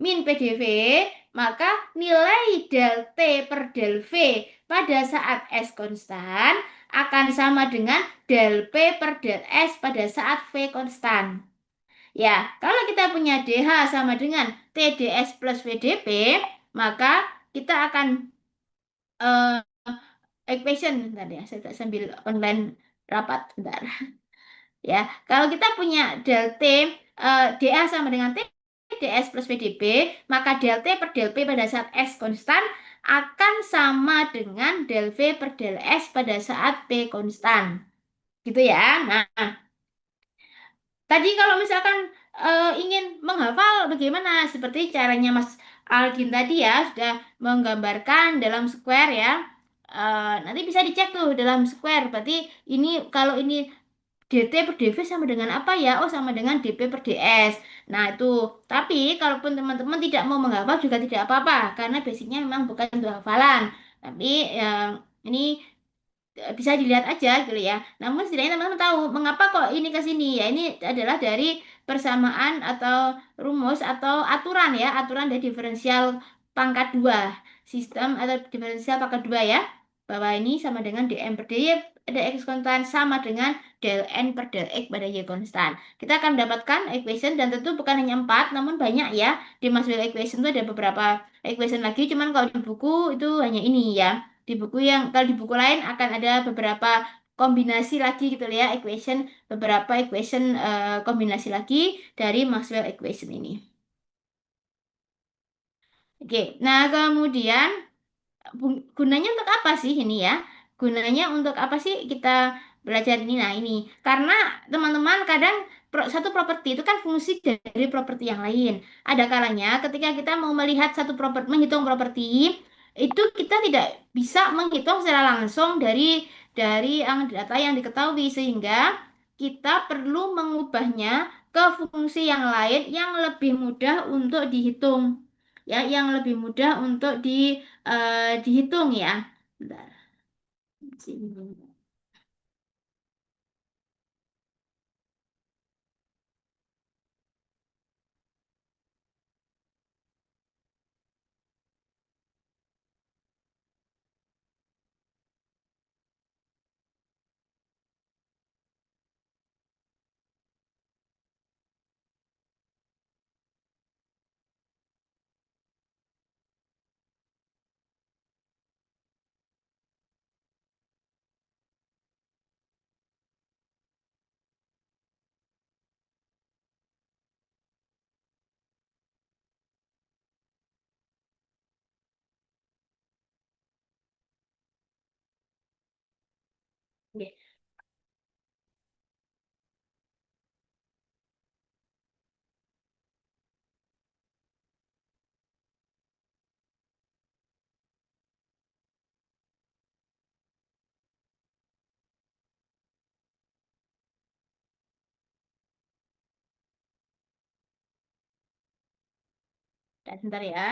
min PDV, maka nilai del T per del V pada saat S konstan akan sama dengan del P per del S pada saat V konstan. Ya, kalau kita punya DH sama dengan TDS plus VDP, maka kita akan eh, equation, bentar ya, saya tak sambil online rapat, bentar. Ya, kalau kita punya del T, dA sama dengan T, ds plus VDB, maka del T per del P pada saat S konstan akan sama dengan del V per del S pada saat P konstan. Gitu ya. Nah, tadi kalau misalkan ingin menghafal bagaimana? Seperti caranya Mas Algin tadi ya, sudah menggambarkan dalam square ya. Nanti bisa dicek tuh dalam square. Berarti ini kalau ini DT per DV sama dengan apa ya? Oh, sama dengan DP per DS. Nah, itu. Tapi kalaupun teman-teman tidak mau menghafal juga tidak apa-apa karena basicnya memang bukan untuk hafalan. Tapi ini bisa dilihat aja gitu ya. Namun setidaknya teman-teman tahu mengapa kok ini ke sini ya. Ini adalah dari persamaan atau rumus atau aturan ya, aturan dari diferensial pangkat 2. Sistem atau diferensial pangkat 2 ya. Bahwa ini sama dengan dm per dy pada x konstan sama dengan del n per del x pada y konstan. Kita akan mendapatkan equation dan tentu bukan hanya 4 namun banyak ya. Di Maxwell equation itu ada beberapa equation lagi, cuman kalau di buku itu hanya ini ya. Di buku yang kalau di buku lain akan ada beberapa kombinasi lagi gitu ya, equation, beberapa equation kombinasi lagi dari Maxwell equation ini. Oke, nah kemudian gunanya untuk apa sih ini ya? Gunanya untuk apa sih kita belajar ini? Nah, ini karena teman-teman kadang satu properti itu kan fungsi dari properti yang lain. Ada kalanya ketika kita mau melihat satu properti, menghitung properti, itu kita tidak bisa menghitung secara langsung dari yang data yang diketahui sehingga kita perlu mengubahnya ke fungsi yang lain yang lebih mudah untuk dihitung. Ya, yang lebih mudah untuk dihitung ya. Bentar. Sini. Oke. Dan sebentar ya.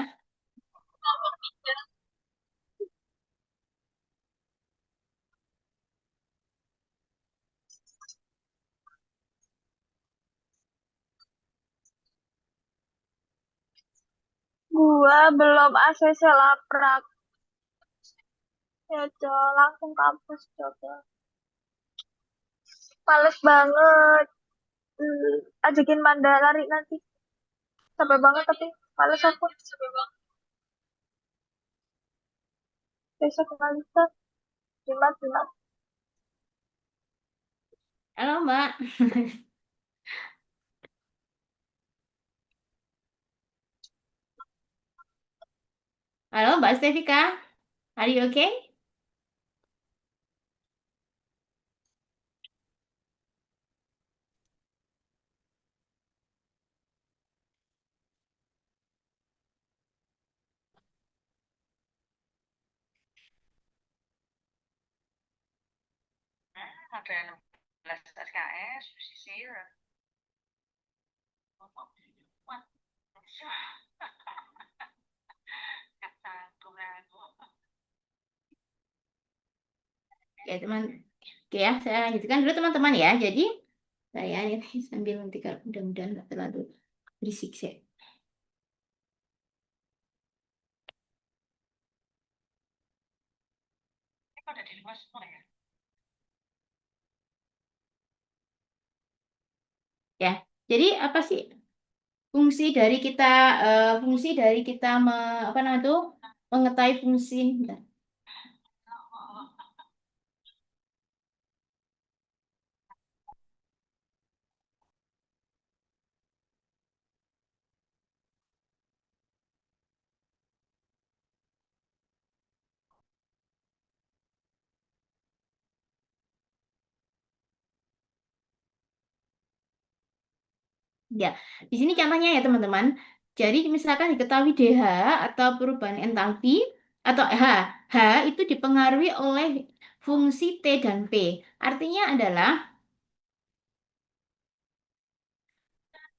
Gua belum ACC laprak. Ya, coba langsung kampus coba. Males banget. Ajakin Manda lari nanti. Capek banget tapi males aku. Besok kali Ustaz. Jumat, Jumat. Halo Mbak. Halo Mbak Stefika. Are you okay? Ada yang 16 SKS, sisir. Ya teman, oke ya saya lanjutkan dulu teman-teman ya. Jadi saya ini sambil nanti kalau mudah-mudahan nggak terlalu berisik sih. Ini pada di rumah semua ya. Ya, jadi apa sih fungsi dari kita apa namanya itu mengetahui fungsi. Bentar. Ya, di sini contohnya ya teman-teman. Jadi misalkan diketahui DH atau perubahan entalpi atau H itu dipengaruhi oleh fungsi T dan P. Artinya adalah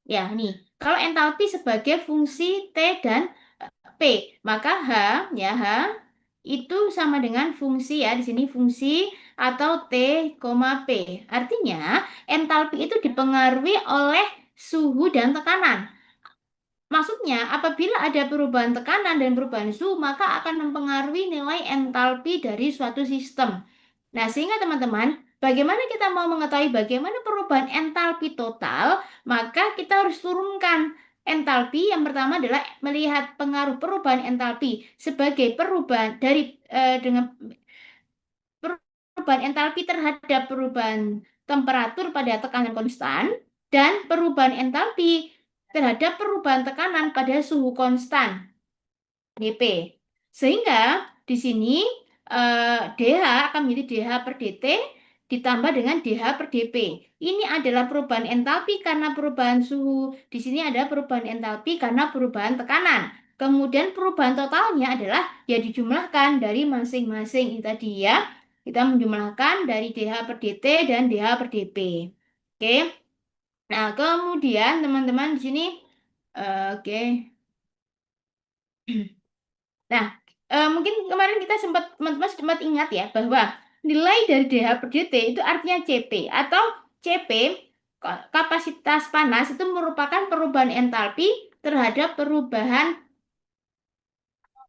ya nih, kalau entalpi sebagai fungsi T dan P, maka H itu sama dengan fungsi ya di sini fungsi atau T, P. Artinya entalpi itu dipengaruhi oleh suhu dan tekanan. Maksudnya, apabila ada perubahan tekanan dan perubahan suhu, maka akan mempengaruhi nilai entalpi dari suatu sistem. Nah, sehingga teman-teman, bagaimana kita mau mengetahui bagaimana perubahan entalpi total, maka kita harus turunkan entalpi. Yang pertama adalah melihat pengaruh perubahan entalpi sebagai perubahan dengan perubahan entalpi terhadap perubahan temperatur pada tekanan konstan dan perubahan entalpi terhadap perubahan tekanan pada suhu konstan dP. Sehingga di sini DH akan menjadi DH per dt ditambah dengan DH per dP. Ini adalah perubahan entalpi karena perubahan suhu. Di sini ada perubahan entalpi karena perubahan tekanan. Kemudian perubahan totalnya adalah ya dijumlahkan dari masing-masing ini tadi ya. Kita menjumlahkan dari DH per dt dan DH per dP. Oke. Nah, kemudian teman-teman di sini oke. Nah, mungkin kemarin kita teman-teman sempat ingat ya bahwa nilai dari DH per dt itu artinya CP atau CP kapasitas panas itu merupakan perubahan entalpi terhadap perubahan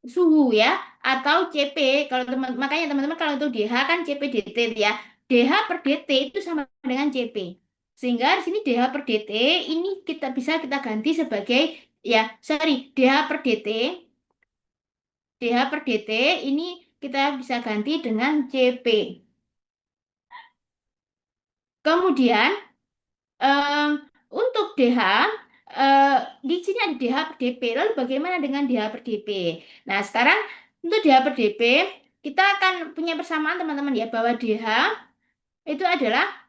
suhu ya atau CP kalau makanya teman-teman kalau itu DH kan CP dt ya. DH per dt itu sama dengan CP. Sehingga di sini DH per dt ini bisa kita ganti sebagai DH per dt DH per dt ini kita bisa ganti dengan CP. Kemudian untuk DH di sini ada DH per dP. Lalu bagaimana dengan DH per dP? Nah, sekarang untuk DH per dP kita akan punya persamaan teman-teman ya bahwa DH itu adalah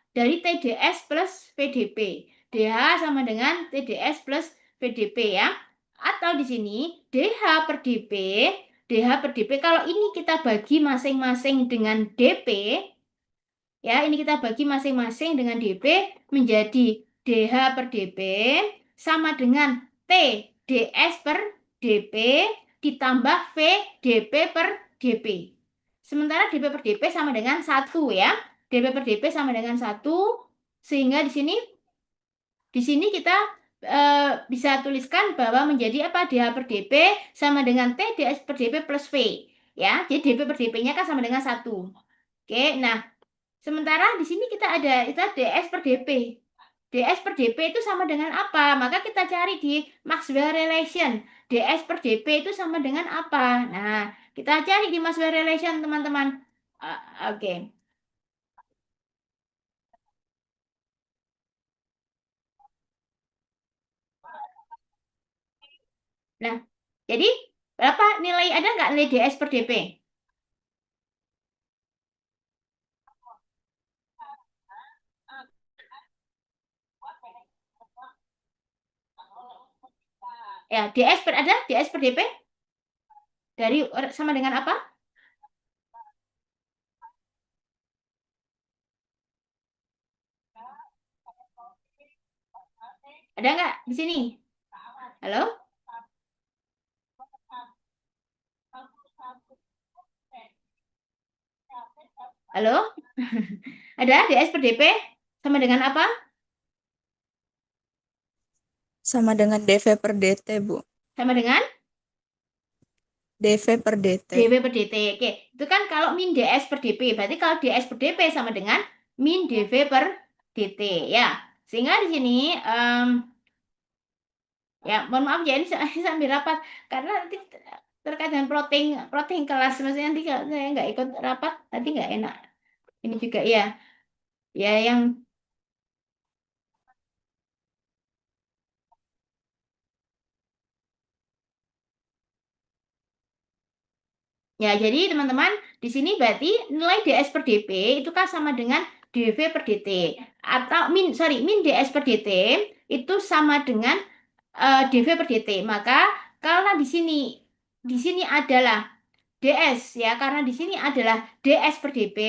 dari TdS plus PdP. DH sama dengan TdS plus PdP ya. Atau di sini DH per dP kalau ini kita bagi masing-masing dengan dP ya, ini kita bagi masing-masing dengan dP menjadi DH per dP sama dengan T ds per dP ditambah V dP per dP. Sementara dP per dP sama dengan 1 ya. dP per dP sama dengan 1 sehingga di sini kita bisa tuliskan bahwa menjadi apa DH per dP sama dengan T ds per dP plus V ya. Jadi dP per dP-nya kan sama dengan 1. Oke, nah sementara di sini kita ada ds per dP. ds per dP itu sama dengan apa? Maka kita cari di Maxwell relation. ds per dP itu sama dengan apa? Nah, Kita cari di Maxwell relation, teman-teman. Oke. Nah, jadi berapa nilai, ada nggak nilai DS per DP? Ya, DS per ada DS per DP dari sama dengan apa? Ada nggak di sini? Halo? Halo? Ada DS per DP sama dengan apa? Sama dengan DV per DT, Bu. Sama dengan DV per DT. DW per DT. Oke, itu kan kalau min DS per DP. Berarti kalau DS per DP sama dengan min DV per DT. Ya, sehingga di sini ya mohon maaf ya ini saya sambil rapat karena nanti terkait dengan plotting plotting kelas, maksudnya nanti kalau saya nggak ikut rapat nanti nggak enak. Ini juga ya, ya yang ya, jadi teman-teman, di sini berarti nilai DS per DP itu kan sama dengan DV per DT. Atau min DS per DT itu sama dengan DV per DT. Maka karena di sini adalah DS ya, karena di sini adalah DS per DP,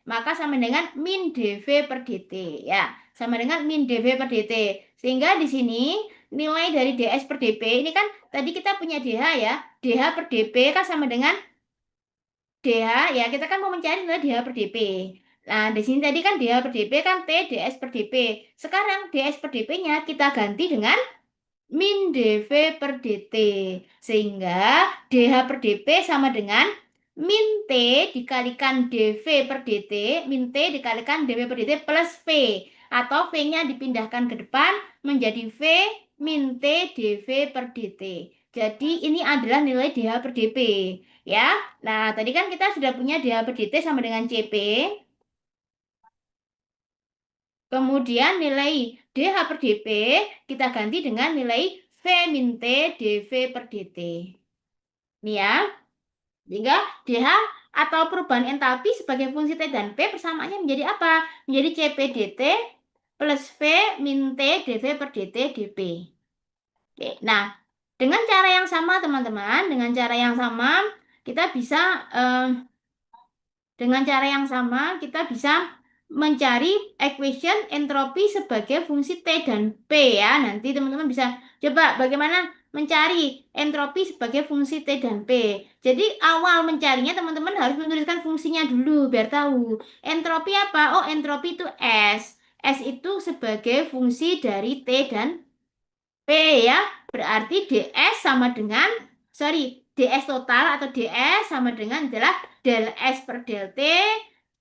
maka sama dengan min DV per DT ya, sama dengan min DV per DT. Sehingga di sini nilai dari DS per DP ini kan tadi kita punya DH ya, DH per DP kan sama dengan DH ya, kita kan mau mencari nilai DH per DP. Nah, di sini tadi kan DH per DP kan T DS per DP. Sekarang DS per DP-nya kita ganti dengan min DV per DT. Sehingga DH per DP sama dengan min T dikalikan DV per DT, min T dikalikan DV per DT plus V. Atau V-nya dipindahkan ke depan menjadi V min T DV per DT. Jadi ini adalah nilai DH per DP. Ya, nah tadi kan kita sudah punya DH per DT sama dengan CP. Kemudian nilai DH per DP kita ganti dengan nilai V min T DV per DT. Ini ya. Sehingga DH atau perubahan entalpi sebagai fungsi T dan P persamaannya menjadi apa? Menjadi CP DT plus V min T DV per DT DP. Oke, nah dengan cara yang sama teman-teman, dengan cara yang sama kita bisa dengan cara yang sama, kita bisa mencari equation entropi sebagai fungsi T dan P ya. Nanti teman-teman bisa coba bagaimana mencari entropi sebagai fungsi T dan P. Jadi awal mencarinya teman-teman harus menuliskan fungsinya dulu biar tahu. Entropi apa? Oh, entropi itu S. S itu sebagai fungsi dari T dan P ya. Berarti DS sama dengan, DS total atau DS sama dengan adalah del S per del T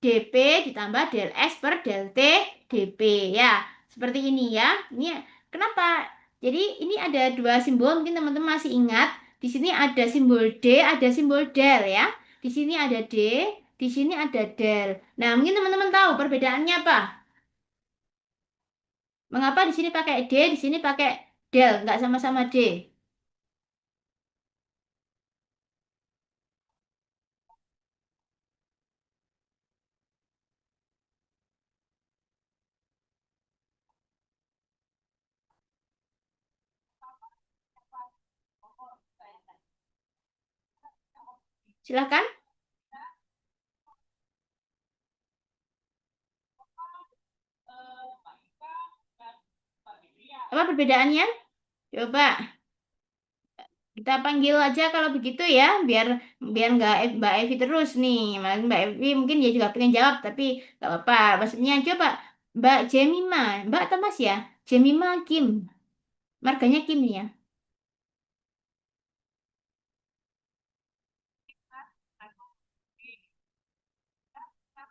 dP ditambah del S per del T dP ya. Seperti ini ya. Ini kenapa? Jadi ini ada dua simbol, mungkin teman-teman masih ingat. Di sini ada simbol D, ada simbol del ya. Di sini ada D, di sini ada del. Nah, mungkin teman-teman tahu perbedaannya apa? Mengapa di sini pakai D, di sini pakai del, nggak sama-sama D? Silakan. Apa perbedaannya? Coba kita panggil aja kalau begitu ya, biar biar nggak Mbak Evi terus nih. Mbak Evi mungkin dia juga pengen jawab, tapi nggak apa-apa. Maksudnya coba Mbak Jemima, Mbak atau Mas ya? Jemima Kim, marganya Kim nih ya.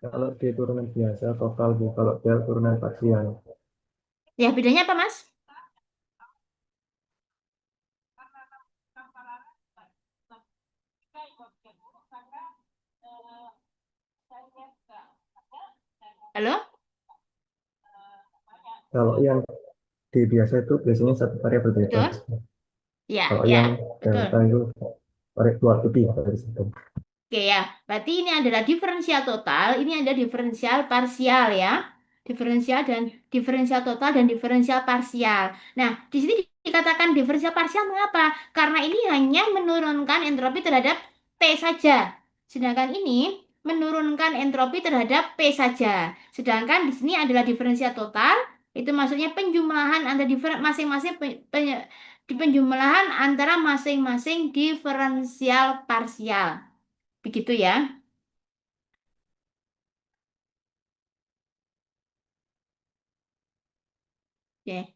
Kalau D turunan biasa total, Bu. Kalau del turunan partial. Ya bedanya apa Mas? Halo? Kalau yang D biasa itu biasanya satu variabel Betul? bebas. Ya, Kalau ya, yang betul. delta itu keluar lebih dari situ. Oke ya, berarti ini adalah diferensial total, ini ada diferensial parsial ya. Diferensial total dan diferensial parsial. Nah, di sini dikatakan diferensial parsial mengapa? Karena ini hanya menurunkan entropi terhadap T saja. Sedangkan ini menurunkan entropi terhadap P saja. Sedangkan di sini adalah diferensial total, itu maksudnya penjumlahan antara masing-masing di penjumlahan antara masing-masing diferensial parsial. Begitu ya. Oke,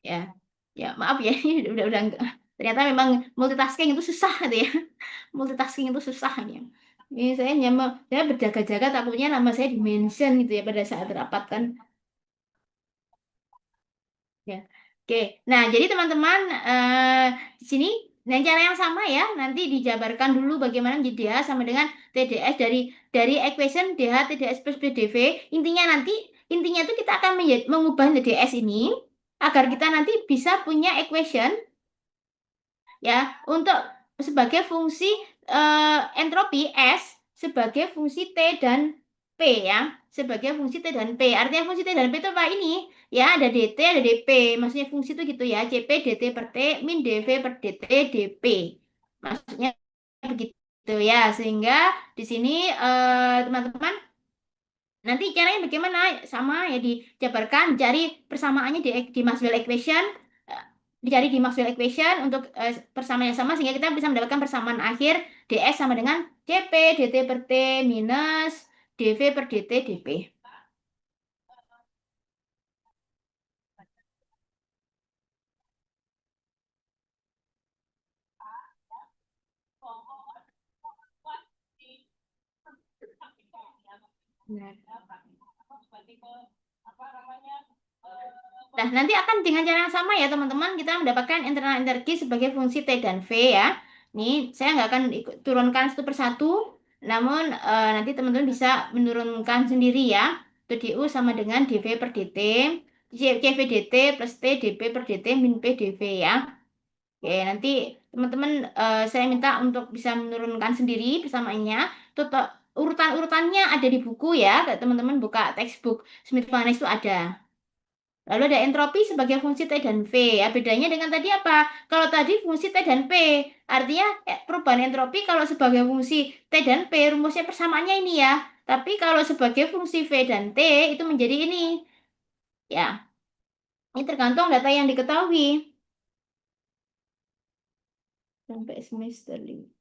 ya. Ya, maaf ya. Ini udah enggak. Ternyata memang multitasking itu susah gitu ya. Multitasking itu susah ya. Ini saya berjaga-jaga takutnya nama saya di-mention gitu ya pada saat rapat kan. Ya. Oke. Nah, jadi teman-teman di sini dengan cara yang sama ya, nanti dijabarkan dulu bagaimana menjadi DH sama dengan TDS dari equation DH TDS plus PDV. Intinya itu kita akan mengubah TDS ini agar kita nanti bisa punya equation ya untuk sebagai fungsi entropi S sebagai fungsi T dan P ya, sebagai fungsi T dan P. Artinya fungsi T dan P itu apa ini? Ya, ada DT, ada DP. Maksudnya fungsi itu gitu ya, CP DT per T min DV per DT DP. Maksudnya begitu ya, sehingga di sini teman-teman nanti caranya bagaimana? Sama ya dijabarkan, cari persamaannya di Maxwell equation, eh, dicari di Maxwell equation untuk persamaan yang sama sehingga kita bisa mendapatkan persamaan akhir ds sama dengan CP dt per t minus dv per dt dp. Nah, nanti akan dengan cara yang sama ya teman-teman, kita mendapatkan internal energi sebagai fungsi T dan V ya. Ini saya nggak akan turunkan satu persatu, namun nanti teman-teman bisa menurunkan sendiri ya. Itu DU sama dengan dV per dt, CV dt plus T dP per dt min P dV ya. Oke, nanti teman-teman saya minta untuk bisa menurunkan sendiri bersamaannya. Total urutan-urutannya ada di buku ya. Kayak teman-teman buka textbook Smith-Vanes itu ada. Lalu ada entropi sebagai fungsi T dan V. Ya, bedanya dengan tadi apa? Kalau tadi fungsi T dan P, artinya perubahan entropi kalau sebagai fungsi T dan P, rumusnya persamaannya ini ya. Tapi kalau sebagai fungsi V dan T, itu menjadi ini. Ya, ini tergantung data yang diketahui. Sampai semester 5.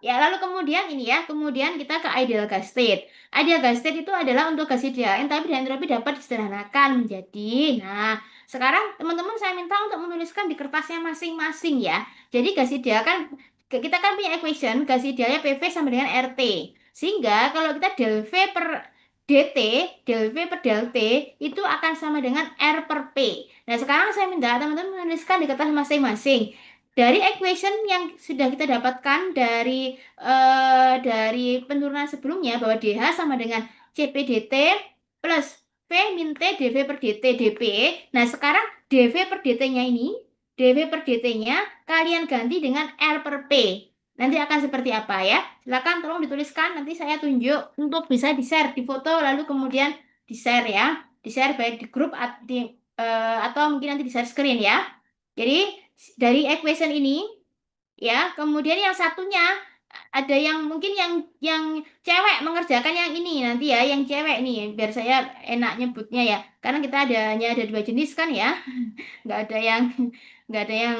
Ya, lalu kemudian ini ya, kemudian kita ke ideal gas state. Ideal gas state itu adalah untuk gas ideal, tapi dengan entropi dapat disederhanakan menjadi. Nah, sekarang teman-teman saya minta untuk menuliskan di kertasnya masing-masing ya. Jadi gas ideal kan kita kan punya equation gas idealnya PV sama dengan RT. Sehingga kalau kita del V per DT, del V per del T itu akan sama dengan R per P. Nah, sekarang saya minta teman-teman menuliskan di kertas masing-masing. Dari equation yang sudah kita dapatkan dari penurunan sebelumnya bahwa DH sama dengan CPDT plus V min T dV per DT dP. Nah, sekarang dV per DT-nya ini, dV per DT-nya kalian ganti dengan R per P. Nanti akan seperti apa ya? Silakan tolong dituliskan, nanti saya tunjuk untuk bisa di-share di foto lalu kemudian di-share ya. Di-share baik di grup atau mungkin nanti di-share screen ya. Jadi dari equation ini ya, kemudian yang satunya ada yang mungkin yang cewek mengerjakan yang ini nanti ya, yang cewek nih biar saya enak nyebutnya ya. Karena kita hanya ada dua jenis kan ya. Nggak ada yang nggak ada yang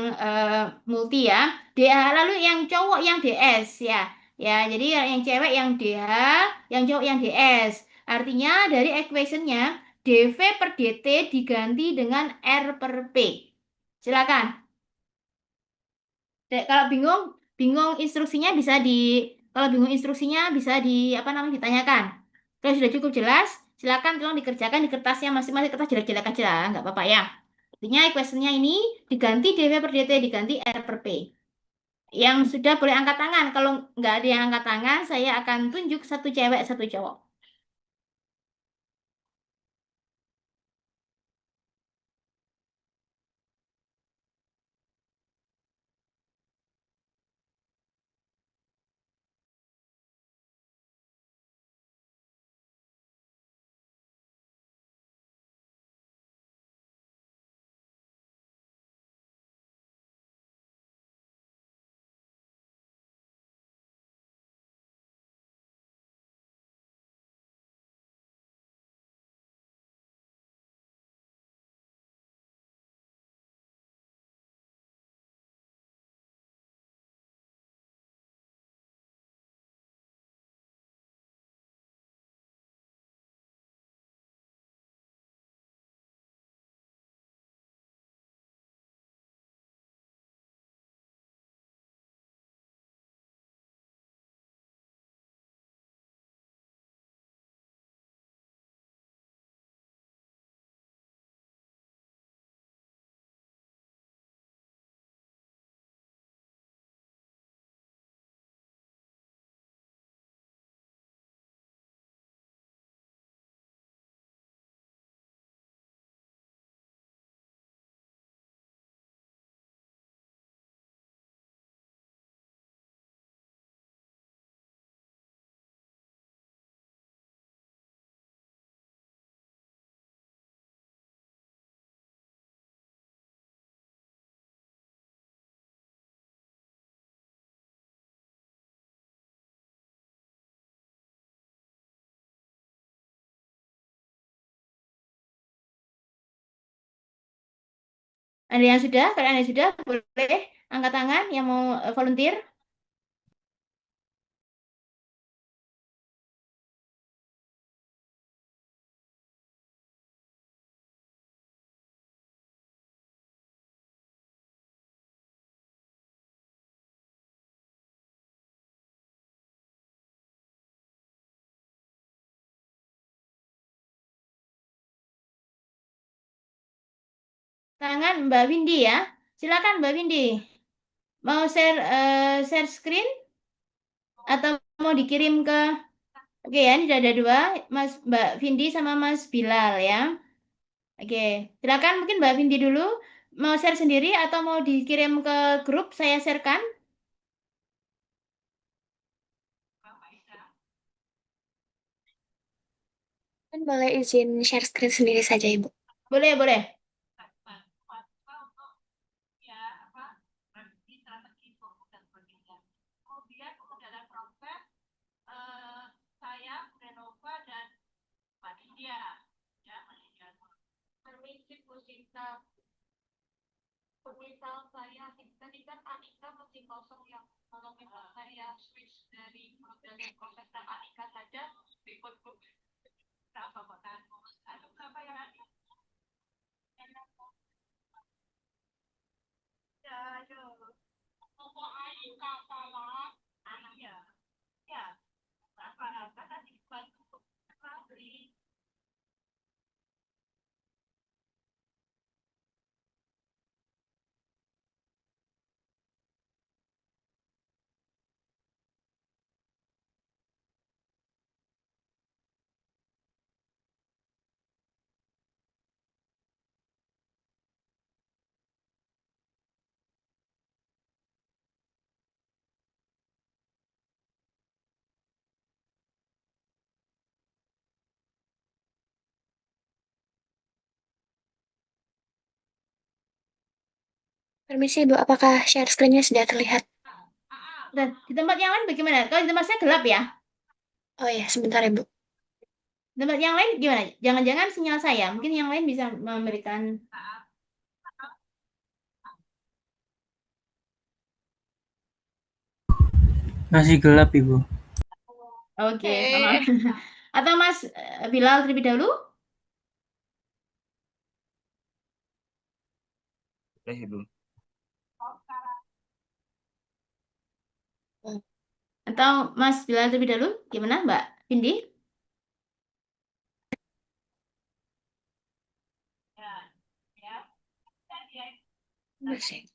multi ya. DH lalu yang cowok yang DS ya. Ya, jadi yang cewek yang DH, yang cowok yang DS. Artinya dari equationnya dV per dt diganti dengan R per P. Silakan. Kalau bingung instruksinya bisa kalau bingung instruksinya bisa apa namanya ditanyakan. Kalau sudah cukup jelas, silakan tolong dikerjakan di kertasnya masing-masing, kertas jelek-jelek aja lah, nggak apa-apa ya. Artinya equationnya ini diganti dV per dt diganti R per P. Yang sudah boleh angkat tangan. Kalau nggak ada yang angkat tangan, saya akan tunjuk satu cewek, satu cowok. Ada yang sudah? Kalau ada yang sudah, boleh angkat tangan yang mau volunteer. Tangan Mbak Windy ya. Silakan Mbak Windy. Mau share screen atau mau dikirim ke. Oke ya, ini sudah ada dua, Mas Mbak Windy sama Mas Bilal ya. Oke, silakan mungkin Mbak Windy dulu mau share sendiri atau mau dikirim ke grup saya sharekan. Kan boleh izin share screen sendiri saja, Ibu. Boleh, boleh. Permisi, Ibu, apakah share screen-nya sudah terlihat? Dan di tempat yang lain bagaimana? Kalau di tempat saya gelap ya. Oh ya, sebentar, Ibu. Di tempat yang lain gimana? Jangan-jangan sinyal saya. Mungkin yang lain bisa memberikan. Masih gelap, Ibu. Oke, sama. Atau Mas Bilal terlebih dahulu? Boleh, Ibu. Atau Mas Bilal terlebih dahulu? Gimana, Mbak Vindi? Masih.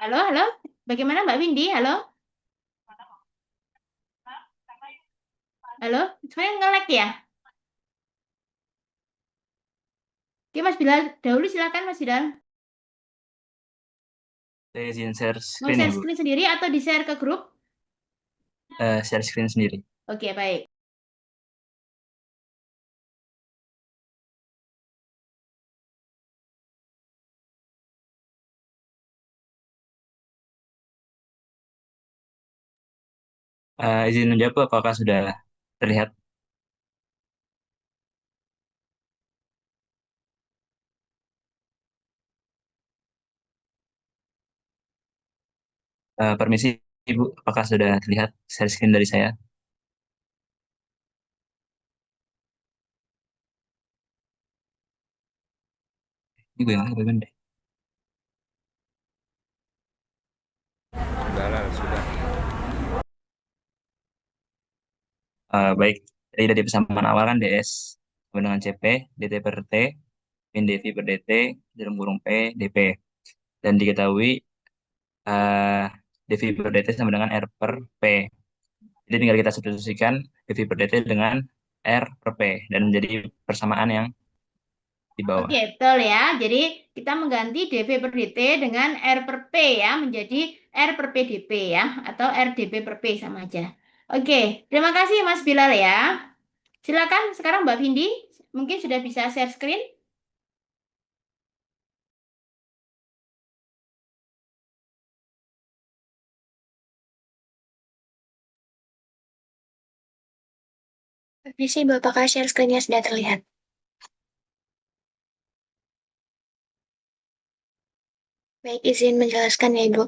Halo, halo. Bagaimana Mbak Windy? Halo? Halo? Sebenarnya nge-lag ya? Oke, Mas Bilal. Dahulu silakan Mas Bilal. Saya izin share Mau screen ya, share Bu. screen sendiri atau di-share ke grup? Share screen sendiri. Oke, baik. Izin menjawab, apakah sudah terlihat? Permisi, Ibu, apakah sudah terlihat share screen dari saya? Ini gue yang bagaimana deh? Sudah. Baik, tadi dari persamaan awal kan DS sama dengan CP, DT per T, min DV per DT, dalam kurung P, DP. Dan diketahui DV per DT sama dengan R per P. Jadi tinggal kita substitusikan DV per DT dengan R per P dan menjadi persamaan yang di bawah. Oke, betul ya. Jadi kita mengganti DV per DT dengan R per P ya, menjadi R per P DP ya, atau RDP per P sama aja. Oke, terima kasih Mas Bilal ya. Silakan sekarang Mbak Vindi, mungkin sudah bisa share screen. Permisi, apakah share screen-nya sudah terlihat? Baik, izin menjelaskan ya Ibu.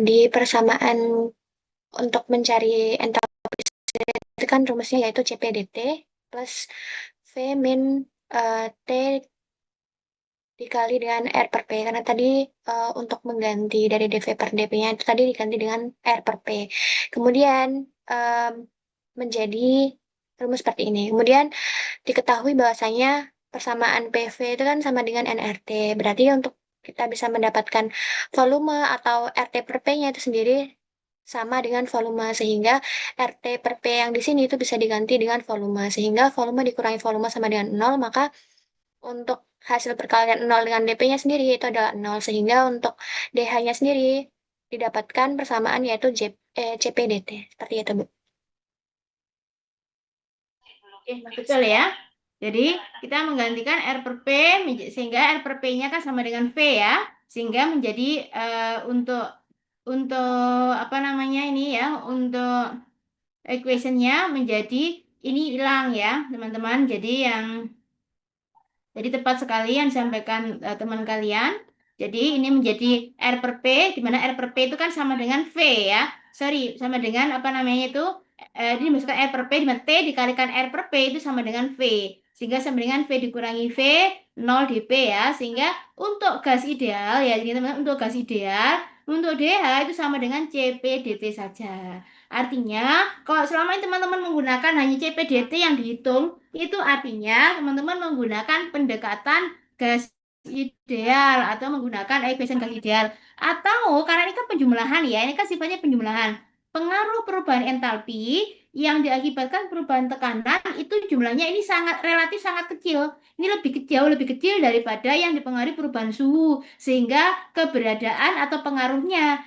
Di persamaan untuk mencari entalpi itu kan rumusnya yaitu CPDT plus V min T dikali dengan R per P. Karena tadi untuk mengganti dari DV per DP-nya itu tadi diganti dengan R per P. Kemudian menjadi rumus seperti ini. Kemudian diketahui bahwasanya persamaan PV itu kan sama dengan nRT. Berarti untuk kita bisa mendapatkan volume atau RT per P-nya itu sendiri sama dengan volume, sehingga RT per P yang di sini itu bisa diganti dengan volume, sehingga volume dikurangi volume sama dengan 0, maka untuk hasil perkalian 0 dengan DP-nya sendiri itu adalah 0, sehingga untuk DH-nya sendiri didapatkan persamaan yaitu CPDT. Seperti itu, Bu. Oke, betul ya. Jadi kita menggantikan R per P sehingga R per P-nya kan sama dengan V ya, sehingga menjadi untuk apa namanya ini ya, untuk equation-nya menjadi ini hilang ya, teman-teman. Jadi tepat sekali yang disampaikan teman kalian. Jadi ini menjadi R per P, di mana R per P itu kan sama dengan V ya. Sorry, sama dengan apa namanya itu, ini masukkan R per P, di mana T dikalikan R per P itu sama dengan V. Sehingga sama dengan V dikurangi V, 0 dP ya. Sehingga untuk gas ideal, ya jadi teman-teman, untuk gas ideal, untuk DH itu sama dengan CP DT saja. Artinya, kalau selama ini teman-teman menggunakan hanya CPDT yang dihitung, itu artinya teman-teman menggunakan pendekatan gas ideal atau menggunakan equation gas ideal. Atau karena ini kan penjumlahan ya, ini kan sifatnya penjumlahan. Pengaruh perubahan entalpi yang diakibatkan perubahan tekanan itu jumlahnya ini relatif sangat kecil. Ini jauh lebih kecil daripada yang dipengaruhi perubahan suhu, sehingga keberadaan atau pengaruhnya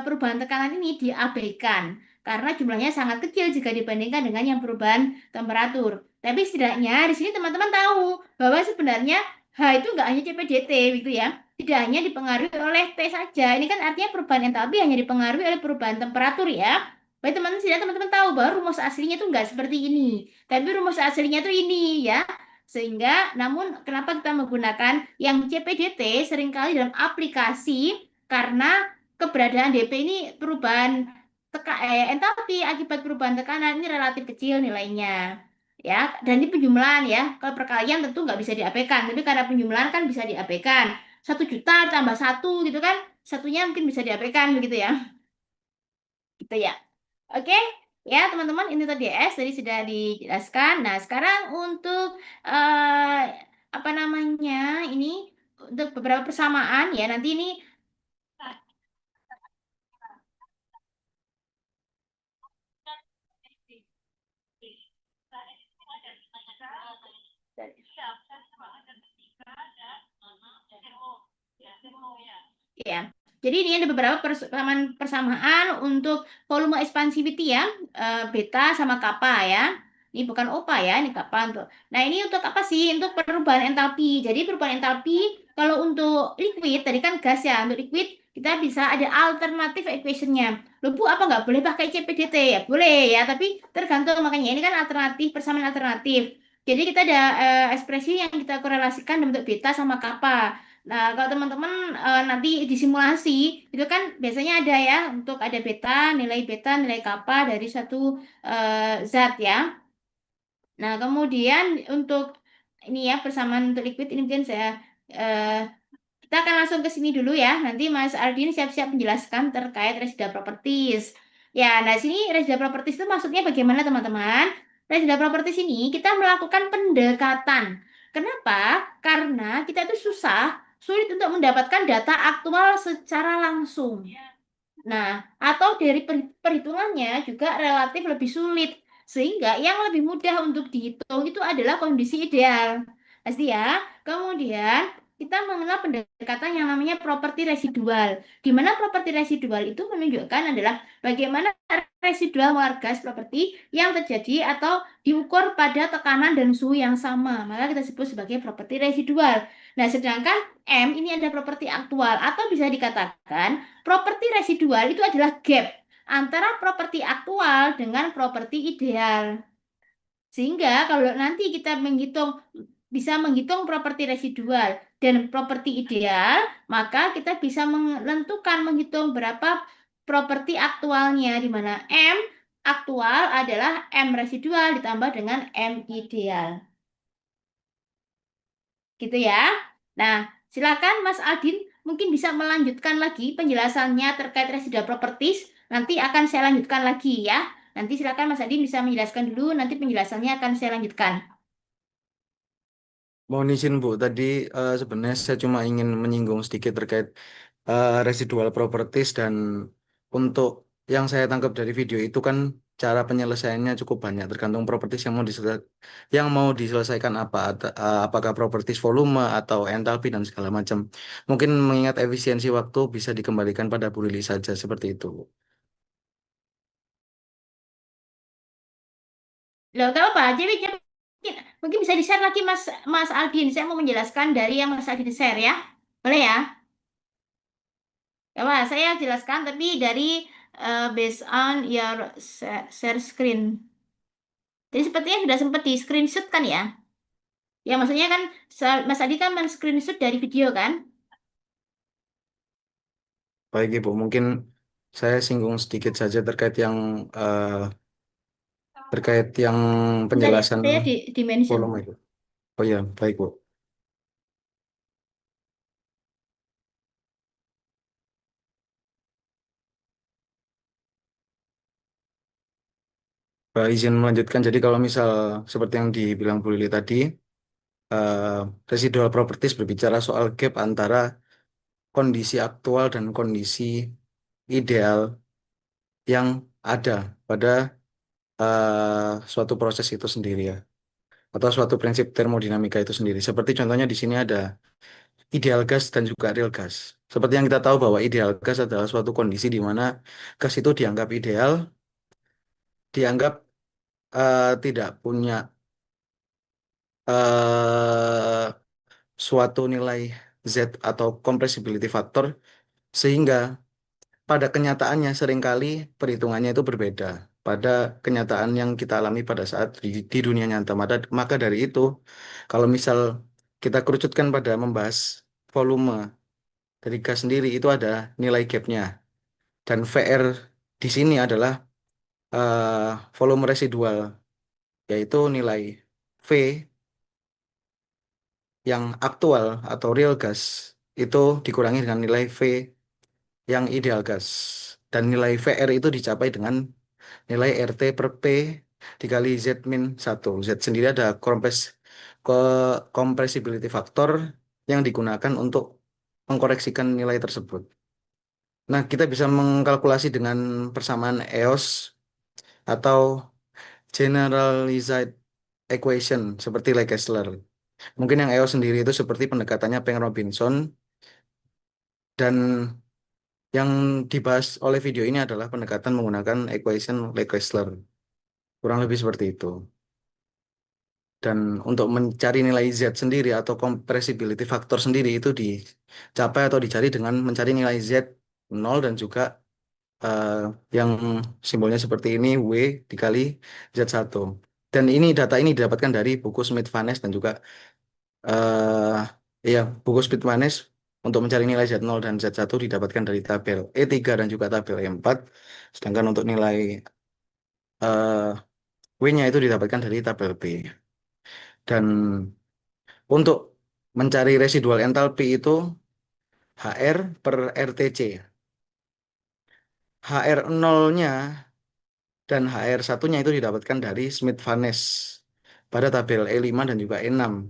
perubahan tekanan ini diabaikan karena jumlahnya sangat kecil jika dibandingkan dengan yang perubahan temperatur. Tapi setidaknya di sini teman-teman tahu bahwa sebenarnya H itu nggak hanya CPDT gitu ya. Tidak hanya dipengaruhi oleh T saja. Ini kan artinya perubahan entalpi hanya dipengaruhi oleh perubahan temperatur ya. Baik teman-teman tahu bahwa rumus aslinya itu nggak seperti ini. Tapi rumus aslinya itu ini ya. Sehingga namun kenapa kita menggunakan yang CPDT seringkali dalam aplikasi karena keberadaan DP ini perubahan entalpi akibat perubahan tekanan ini relatif kecil nilainya ya, dan ini penjumlahan ya, kalau perkalian tentu nggak bisa diabaikan, tapi karena penjumlahan kan bisa diabaikan. 1 juta tambah satu gitu kan, satunya mungkin bisa diabaikan begitu ya, gitu ya. Oke ya teman-teman, ini tadi tadi sudah dijelaskan. Nah sekarang untuk eh, apa namanya ini, untuk beberapa persamaan ya, nanti ini ya. Jadi ini ada beberapa persamaan untuk volume expansivity ya, beta sama kappa ya. Ini bukan opa ya, ini kappa untuk. Nah ini untuk apa sih? Untuk perubahan entalpi. Jadi perubahan entalpi kalau untuk liquid, tadi kan gas ya. Untuk liquid kita bisa ada alternatif equationnya. Loh Bu, apa nggak boleh pakai CPDT? Ya boleh ya, tapi tergantung, makanya ini kan alternatif, persamaan alternatif. Jadi kita ada ekspresi yang kita korelasikan bentuk beta sama kappa. Nah, kalau teman-teman nanti di simulasi itu kan biasanya ada ya, untuk ada beta, nilai kappa dari satu zat ya. Nah, kemudian untuk ini ya persamaan untuk liquid ini mungkin saya eh, kita akan langsung ke sini dulu ya. Nanti Mas Aldin siap-siap menjelaskan terkait residual properties. Ya, nah sini residual properties itu maksudnya bagaimana teman-teman? Residual properties ini kita melakukan pendekatan. Kenapa? Karena kita itu sulit untuk mendapatkan data aktual secara langsung. Nah, atau dari perhitungannya juga relatif lebih sulit. Sehingga yang lebih mudah untuk dihitung itu adalah kondisi ideal. Pasti ya. Kemudian kita mengenal pendekatan yang namanya properti residual. Di mana properti residual itu menunjukkan adalah bagaimana residual molar gas properti yang terjadi atau diukur pada tekanan dan suhu yang sama. Maka kita sebut sebagai properti residual. Nah, sedangkan M ini ada properti aktual atau bisa dikatakan properti residual itu adalah gap antara properti aktual dengan properti ideal. Sehingga kalau nanti kita bisa menghitung properti residual dan properti ideal, maka kita bisa menghitung berapa properti aktualnya, di mana M aktual adalah M residual ditambah dengan M ideal. Gitu ya. Nah, silakan Mas Aldin mungkin bisa melanjutkan lagi penjelasannya terkait residual properties. Nanti akan saya lanjutkan lagi ya. Nanti silakan Mas Aldin bisa menjelaskan dulu, nanti penjelasannya akan saya lanjutkan. Mohon izin Bu, tadi sebenarnya saya cuma ingin menyinggung sedikit terkait residual properties, dan untuk yang saya tangkap dari video itu kan cara penyelesaiannya cukup banyak tergantung properties yang mau diselesaikan apa, apakah properties volume atau entalpi dan segala macam. Mungkin mengingat efisiensi waktu bisa dikembalikan pada Bu Lili saja seperti itu, Bu. Loh, gak apa-apa. Jadi mungkin bisa di-share lagi Mas Aldin. Saya mau menjelaskan dari yang Mas Aldin share ya. Boleh ya? Ya, Pak, saya jelaskan tapi dari based on your share screen. Jadi sepertinya sudah sempat di screenshot kan ya? Ya maksudnya kan Mas Adi kan men-screenshot dari video kan? Baik Ibu, mungkin saya singgung sedikit saja terkait yang penjelasan Saya di mention. volume itu. Oh ya, baik Bu. Izin melanjutkan. Jadi kalau misal seperti yang dibilang Bu Lili tadi, eh, residual properties berbicara soal gap antara kondisi aktual dan kondisi ideal yang ada pada suatu proses itu sendiri ya, atau suatu prinsip termodinamika itu sendiri. Seperti contohnya di sini ada ideal gas dan juga real gas. Seperti yang kita tahu bahwa ideal gas adalah suatu kondisi di mana gas itu dianggap ideal, dianggap tidak punya suatu nilai Z atau compressibility factor, sehingga pada kenyataannya seringkali perhitungannya itu berbeda pada kenyataan yang kita alami pada saat di dunia nyata. Maka dari itu, kalau misal kita kerucutkan pada membahas volume dari gas sendiri, itu ada nilai gapnya. Dan VR di sini adalah volume residual, yaitu nilai V yang aktual atau real gas itu dikurangi dengan nilai V yang ideal gas. Dan nilai VR itu dicapai dengan nilai RT per P dikali Z min 1. Z sendiri ada compressibility factor yang digunakan untuk mengkoreksikan nilai tersebut. Nah, kita bisa mengkalkulasi dengan persamaan EOS atau generalized equation seperti Le-Kessler. Mungkin yang EOS sendiri itu seperti pendekatannya Peng-Robinson, dan yang dibahas oleh video ini adalah pendekatan menggunakan equation Le-Kessler. Kurang lebih seperti itu. Dan untuk mencari nilai Z sendiri atau compressibility factor sendiri itu dicapai atau dicari dengan mencari nilai Z 0 dan juga eh, yang simbolnya seperti ini, W dikali Z1. Dan data ini didapatkan dari buku Smith-Vaness dan juga buku Smith-Vaness untuk mencari nilai Z0 dan Z1 didapatkan dari tabel E3 dan juga tabel E4. Sedangkan untuk nilai W-nya itu didapatkan dari tabel B. Dan untuk mencari residual entalpi itu HR per RTC. HR 0-nya dan HR 1-nya itu didapatkan dari Smith-Vaness pada tabel E5 dan juga E6.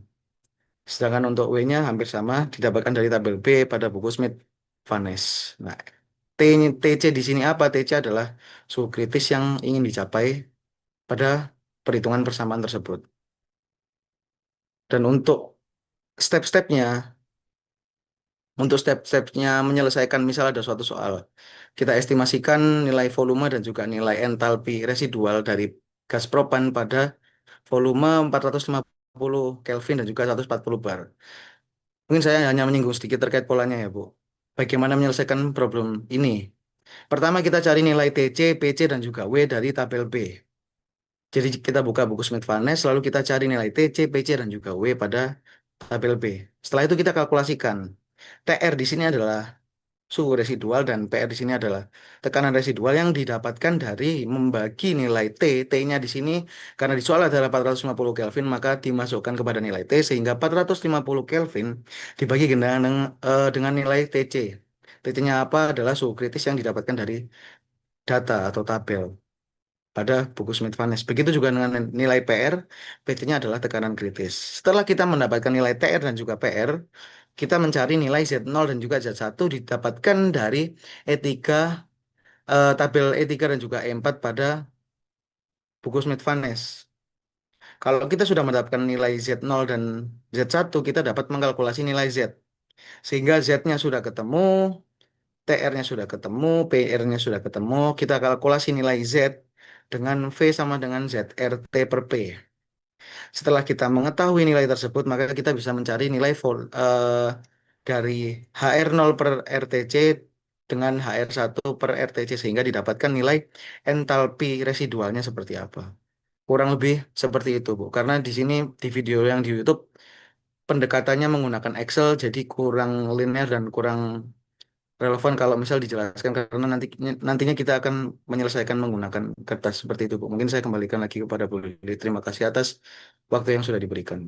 Sedangkan untuk W-nya hampir sama didapatkan dari tabel B pada buku Smith-Vaness. Nah, TC di sini apa? TC adalah suhu kritis yang ingin dicapai pada perhitungan persamaan tersebut. Dan untuk step-stepnya, menyelesaikan misal ada suatu soal, kita estimasikan nilai volume dan juga nilai entalpi residual dari gas propan pada volume 450 Kelvin dan juga 140 bar. Mungkin saya hanya menyinggung sedikit terkait polanya ya, Bu. Bagaimana menyelesaikan problem ini? Pertama kita cari nilai TC, PC, dan juga W dari tabel B. Jadi kita buka buku Smith-Vaness, lalu kita cari nilai TC, PC, dan juga W pada tabel B. Setelah itu kita kalkulasikan. TR di sini adalah suhu residual dan PR di sini adalah tekanan residual yang didapatkan dari membagi nilai T. T-nya di sini karena di soal adalah 450 Kelvin maka dimasukkan kepada nilai T sehingga 450 Kelvin dibagi dengan nilai TC. TC-nya apa adalah suhu kritis yang didapatkan dari data atau tabel pada buku Smith-Vaness. Begitu juga dengan nilai PR, PT-nya adalah tekanan kritis. Setelah kita mendapatkan nilai TR dan juga PR, kita mencari nilai Z0 dan juga Z1 didapatkan dari E3, tabel E3 dan juga E4 pada buku Smith-Vaness. Kalau kita sudah mendapatkan nilai Z0 dan Z1, kita dapat mengkalkulasi nilai Z. Sehingga Z-nya sudah ketemu, TR-nya sudah ketemu, PR-nya sudah ketemu, kita kalkulasi nilai Z dengan V sama dengan ZRT per P. Setelah kita mengetahui nilai tersebut, maka kita bisa mencari nilai dari HR0 per RTC dengan HR1 per RTC sehingga didapatkan nilai entalpi residualnya seperti apa. Kurang lebih seperti itu, Bu. Karena di sini di video yang di YouTube pendekatannya menggunakan Excel jadi kurang linear dan kurang relevan kalau misal dijelaskan karena nantinya kita akan menyelesaikan menggunakan kertas seperti itu, Bu. Mungkin saya kembalikan lagi kepada Bu Lili. Terima kasih atas waktu yang sudah diberikan.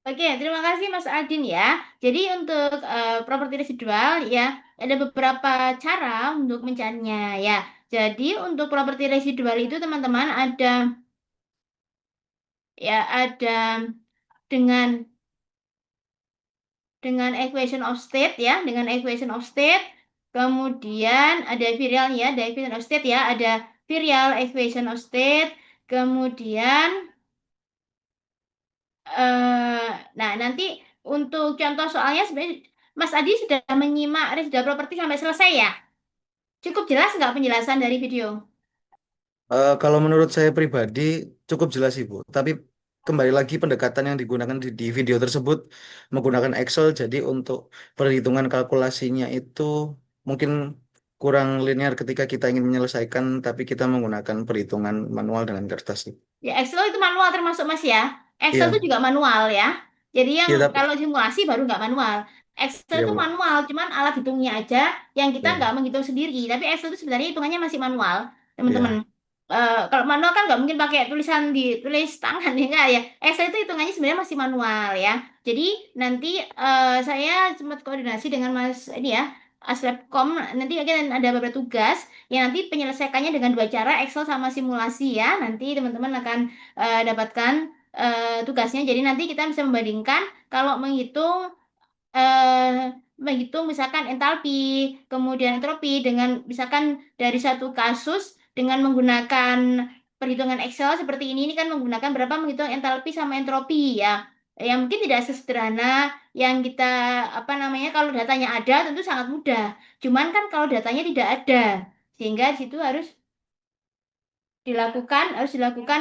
Oke, terima kasih Mas Adin ya. Jadi untuk properti residual ya ada beberapa cara untuk mencarinya ya. Jadi untuk properti residual itu teman-teman ada dengan equation of state ya, dengan equation of state. Kemudian ada virial ya, ada equation of state ya, ada virial equation of state. Kemudian nah nanti untuk contoh soalnya sebenarnya Mas Adi sudah menyimak residual property sampai selesai ya? Cukup jelas nggak penjelasan dari video? Kalau menurut saya pribadi cukup jelas Ibu. Tapi kembali lagi pendekatan yang digunakan di video tersebut menggunakan Excel. Jadi untuk perhitungan kalkulasinya itu mungkin kurang linear ketika kita ingin menyelesaikan, tapi kita menggunakan perhitungan manual dengan kertas. Ya, Excel itu manual termasuk Mas ya. Excel itu Iya, juga manual ya. Jadi yang iya tapi kalau simulasi baru nggak manual. Excel iya itu Bu. manual, cuman alat hitungnya aja yang kita Iya, nggak menghitung sendiri. Tapi Excel itu sebenarnya hitungannya masih manual, teman-teman. iya. Kalau manual kan nggak mungkin pakai tulisan ditulis tangan ya nggak ya. Excel itu hitungannya sebenarnya masih manual ya. Jadi nanti saya sempat koordinasi dengan Mas ini ya, Aslabcom. Nanti akan ada beberapa tugas. Ya nanti penyelesaiannya dengan dua cara, Excel sama simulasi ya. Nanti teman-teman akan dapatkan tugasnya. Jadi nanti kita bisa membandingkan kalau menghitung misalkan entalpi, kemudian entropi dengan misalkan dari satu kasus dengan menggunakan perhitungan Excel seperti ini kan menggunakan berapa menghitung entalpi sama entropi ya. Yang mungkin tidak sesederhana yang kita apa namanya kalau datanya ada tentu sangat mudah. Cuman kan kalau datanya tidak ada sehingga di situ harus dilakukan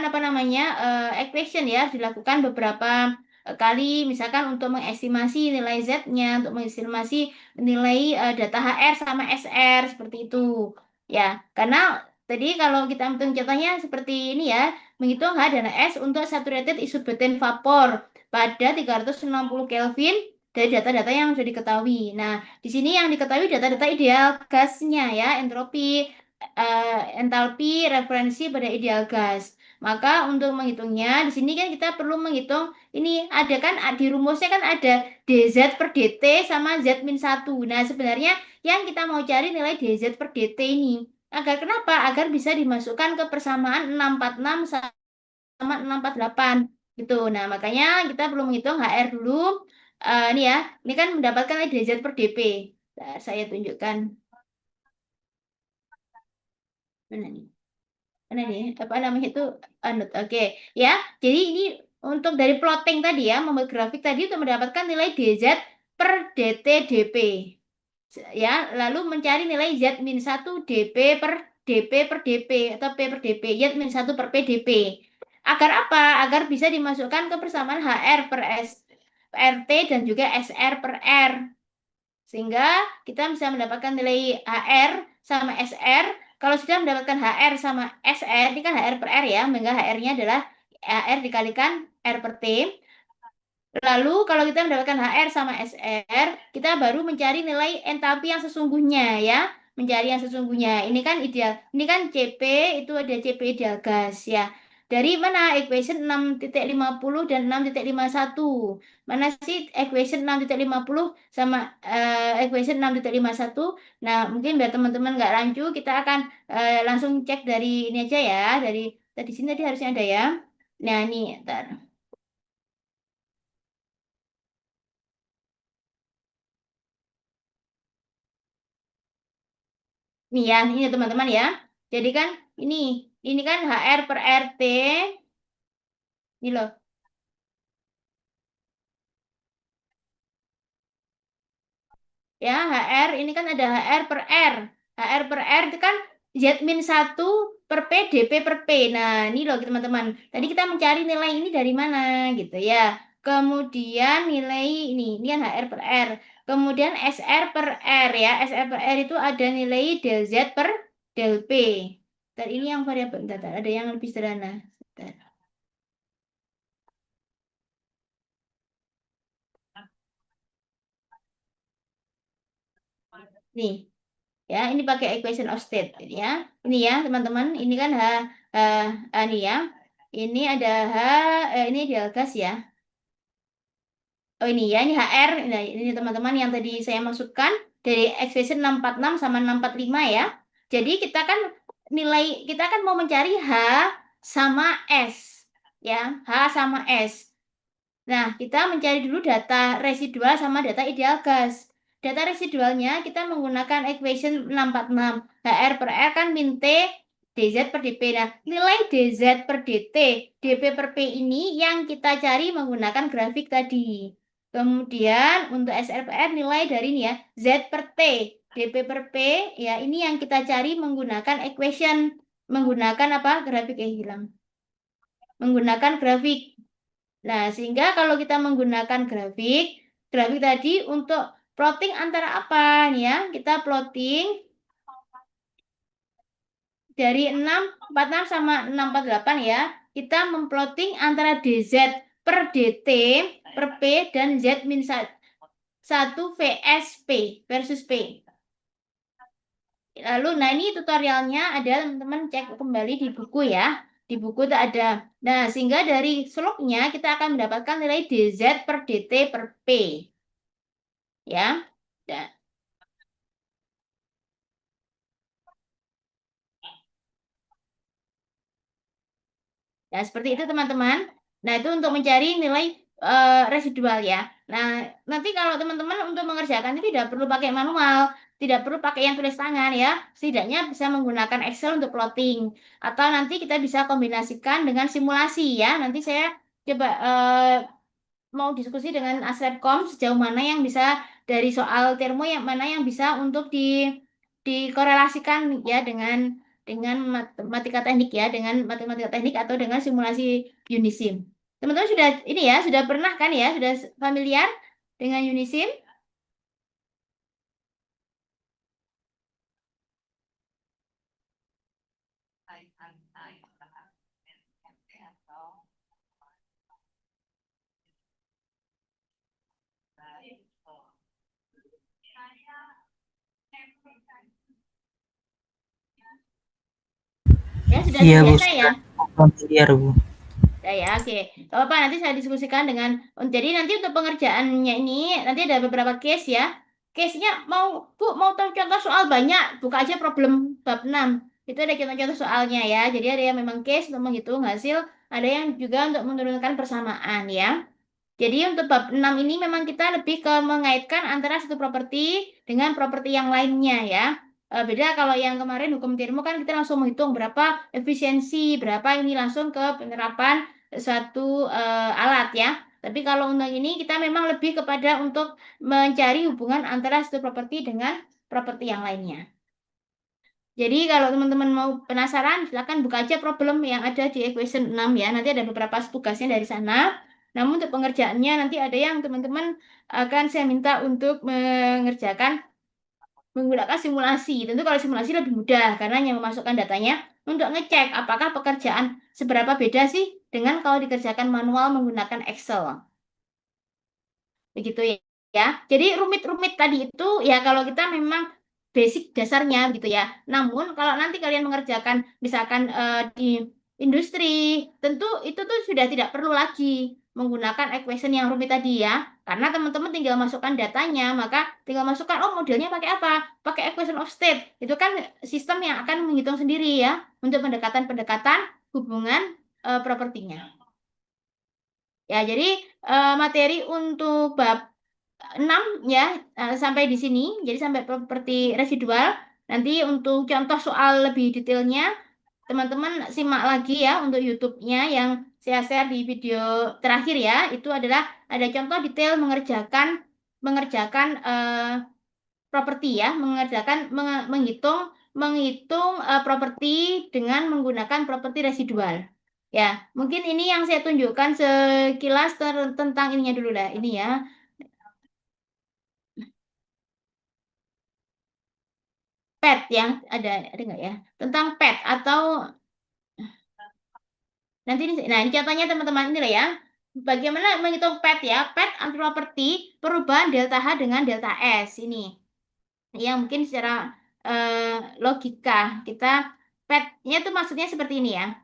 apa namanya equation ya, harus dilakukan beberapa kali misalkan untuk mengestimasi nilai Z-nya, untuk mengestimasi nilai data HR sama SR seperti itu. Ya, karena tadi kalau kita hitung contohnya seperti ini ya, menghitung H dan S untuk saturated isobutane vapor pada 360 Kelvin dari data-data yang sudah diketahui. Nah, di sini yang diketahui data-data ideal gasnya ya, entropi, entalpi referensi pada ideal gas. Maka untuk menghitungnya di sini kan kita perlu menghitung ini ada kan di rumusnya kan ada dz per dt sama z min 1. Nah, sebenarnya yang kita mau cari nilai dz per dt ini. Agar kenapa? Agar bisa dimasukkan ke persamaan 646 sama 648 gitu. Nah, makanya kita perlu menghitung HR dulu. Ini ya, ini kan mendapatkan nilai dz per dp. Nah, saya tunjukkan. Mana nih? Mana nih? Apa namanya itu? Anut. Oke, ya. Jadi ini untuk dari plotting tadi ya, membuat grafik tadi untuk mendapatkan nilai dz per dt dp. Ya, lalu mencari nilai z min 1 dp per dp atau p per dp, z min 1 per p dp. Agar apa? Agar bisa dimasukkan ke persamaan hr per s rt dan juga sr per r. Sehingga kita bisa mendapatkan nilai HR sama SR. Kalau sudah mendapatkan HR sama SR, ini kan HR per R ya, sehingga HR-nya adalah HR dikalikan R per T. Lalu kalau kita mendapatkan HR sama SR, kita baru mencari nilai entalpi yang sesungguhnya ya. Mencari yang sesungguhnya. Ini kan ideal. Ini kan CP, itu ada CP ideal gas ya. Dari mana equation 6.50 dan 6.51? Mana sih equation 6.50 sama equation 6.51? Nah, mungkin biar teman-teman nggak rancu, kita akan langsung cek dari ini aja ya. Dari tadi sini tadi harusnya ada ya. Nah, ini ntar. Nih ya, ini ya teman-teman ya. Jadi kan ini kan HR per RT, ini loh. Ya, HR ini kan ada HR per R. HR per R itu kan Z min 1 per P DP per P. Nah, ini loh teman-teman. Tadi kita mencari nilai ini dari mana gitu ya. Kemudian nilai ini kan HR per R. Kemudian SR per R ya. SR per R itu ada nilai del Z per del P. Dan ini yang variabel, bentar, ada yang lebih sederhana. Bentar. Nih, ya, ini pakai equation of state ya. Ini ya, teman-teman, ini kan ini ya. Ini ada ini ideal gas ya. Oh, ini ya, ini HR. Nah, ini teman-teman yang tadi saya masukkan dari expression 646 sama 645 ya. Jadi kita kan mau mencari H sama S. Ya, H sama S. Nah, kita mencari dulu data residual sama data ideal gas. Data residualnya kita menggunakan equation 646. HR per R kan min T dz per dp. Nah, nilai dz per dt, dp per p ini yang kita cari menggunakan grafik tadi. Kemudian untuk SRPR nilai dari ini ya, z per t, dp per p ya, ini yang kita cari menggunakan equation. 646 sama 645 ya. Jadi kita kan mau mencari H sama S. Ya, H sama S. Nah, kita mencari dulu data residual sama data ideal gas. Data residualnya kita menggunakan equation 646. HR per R kan min T dz per dt. dp per p ini yang kita cari menggunakan grafik tadi. Kemudian untuk SRPR nilai dari ini ya, Z per T. Ya, ini yang kita cari menggunakan equation. menggunakan apa? Grafik hilang. Menggunakan grafik. Nah, sehingga kalau kita menggunakan grafik tadi untuk plotting antara apa nih ya? Kita plotting dari 646 sama 648 ya. Kita memplotting antara DZ per DT per P dan Z min 1 VS P versus P. Lalu, nah ini tutorialnya ada, teman-teman cek kembali di buku ya. Di buku itu ada. Nah, sehingga dari slope-nya kita akan mendapatkan nilai DZ per DT per P. Ya. Dan, ya, seperti itu teman-teman. Nah, itu untuk mencari nilai residual ya. Nah, nanti kalau teman-teman untuk mengerjakan itu tidak perlu pakai manual, tidak perlu pakai yang tulis tangan ya. Setidaknya bisa menggunakan Excel untuk plotting. Atau nanti kita bisa kombinasikan dengan simulasi ya. Nanti saya coba mau diskusi dengan Asrepcom sejauh mana yang bisa dari soal termo yang mana yang bisa untuk dikorelasikan ya dengan matematika teknik ya, dengan matematika teknik atau dengan simulasi Unisim. Teman-teman sudah ini ya, sudah pernah kan ya, sudah familiar dengan Unisim? Ya, sudah Iya, Bu. terbiasa ya? Familiar, Bu. Ya, oke. Gak apa-apa, nanti saya diskusikan dengan, jadi nanti untuk pengerjaannya ini, nanti ada beberapa case ya. Case-nya Bu, mau tahu contoh soal banyak, buka aja problem bab 6. Itu ada contoh-contoh soalnya ya. Jadi ada yang memang case untuk menghitung hasil, ada yang juga untuk menurunkan persamaan ya. Jadi untuk bab 6 ini memang kita lebih ke mengaitkan antara satu properti dengan properti yang lainnya ya. Beda kalau yang kemarin hukum termo kan kita langsung menghitung berapa efisiensi, berapa ini langsung ke penerapan suatu alat ya. Tapi kalau untuk ini kita memang lebih kepada untuk mencari hubungan antara satu properti dengan properti yang lainnya. Jadi kalau teman-teman mau penasaran, silakan buka aja problem yang ada di equation 6 ya. Nanti ada beberapa tugasnya dari sana. Namun untuk pengerjaannya nanti ada yang teman-teman akan saya minta untuk mengerjakan menggunakan simulasi. Tentu kalau simulasi lebih mudah karena hanya memasukkan datanya untuk ngecek apakah pekerjaan seberapa beda sih dengan kalau dikerjakan manual menggunakan Excel. Begitu ya. Jadi rumit-rumit tadi itu ya kalau kita memang basic dasarnya gitu ya. Namun kalau nanti kalian mengerjakan misalkan di industri, tentu itu tuh sudah tidak perlu lagi menggunakan equation yang rumit tadi ya. Karena teman-teman tinggal masukkan datanya, maka tinggal masukkan oh modelnya pakai apa? Pakai equation of state. Itu kan sistem yang akan menghitung sendiri ya untuk pendekatan-pendekatan hubungan propertinya. Ya, jadi materi untuk bab 6 ya sampai di sini. Jadi sampai properti residual. Nanti untuk contoh soal lebih detailnya teman-teman simak lagi ya untuk YouTube-nya yang saya share di video terakhir ya. Itu adalah ada contoh detail mengerjakan properti ya, menghitung properti dengan menggunakan properti residual. Ya, mungkin ini yang saya tunjukkan sekilas tentang ininya dulu lah. Ini ya. PET yang ada nggak ya? Tentang PET atau nanti ini, nah ini contohnya teman-teman ini lah ya. Bagaimana menghitung PET ya? PET anti properti perubahan delta H dengan delta S ini. Yang mungkin secara logika kita PET-nya itu maksudnya seperti ini ya.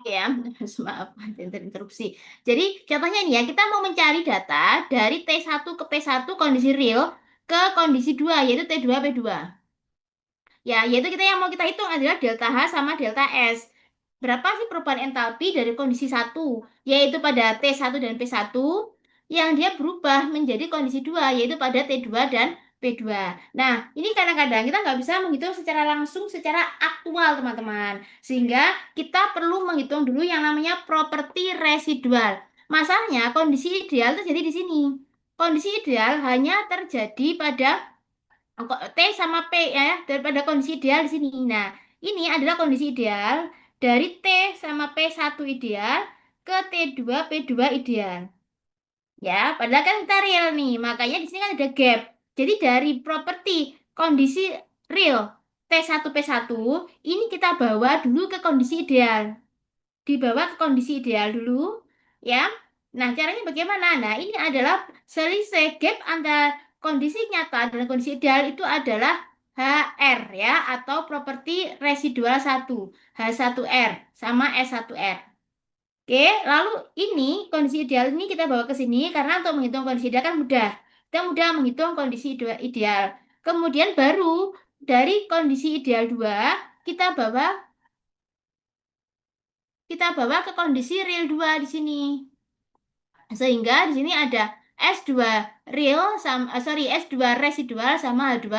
Ya, maaf, interupsi. Jadi contohnya ini ya, kita mau mencari data dari T1 ke P1 kondisi real ke kondisi 2, yaitu T2, P2. Ya, yaitu kita yang mau kita hitung adalah delta H sama delta S. Berapa sih perubahan entalpi dari kondisi 1, yaitu pada T1 dan P1, yang dia berubah menjadi kondisi 2, yaitu pada T2 dan P2. Nah, ini kadang-kadang kita nggak bisa menghitung secara langsung, secara aktual, teman-teman. Sehingga kita perlu menghitung dulu yang namanya properti residual. Masalahnya, kondisi ideal terjadi di sini. Kondisi ideal hanya terjadi pada T sama P ya, daripada kondisi ideal di sini. Nah, ini adalah kondisi ideal dari T sama P1 ideal ke T2 P2 ideal. Ya, padahal kan kita real nih, makanya di sini kan ada gap. Jadi dari properti kondisi real T1 P1 ini kita bawa dulu ke kondisi ideal. Dibawa ke kondisi ideal dulu, ya. Nah, caranya bagaimana? Nah, ini adalah selisih gap antara kondisi nyata dan kondisi ideal itu adalah HR ya, atau properti residual 1, H1R sama S1R. Oke, lalu ini kondisi ideal ini kita bawa ke sini karena untuk menghitung kondisi ideal kan mudah. Kita mudah menghitung kondisi ideal. Kemudian baru dari kondisi ideal 2 kita bawa ke kondisi real 2 di sini. Sehingga di sini ada S2 real sama S2 residual sama H2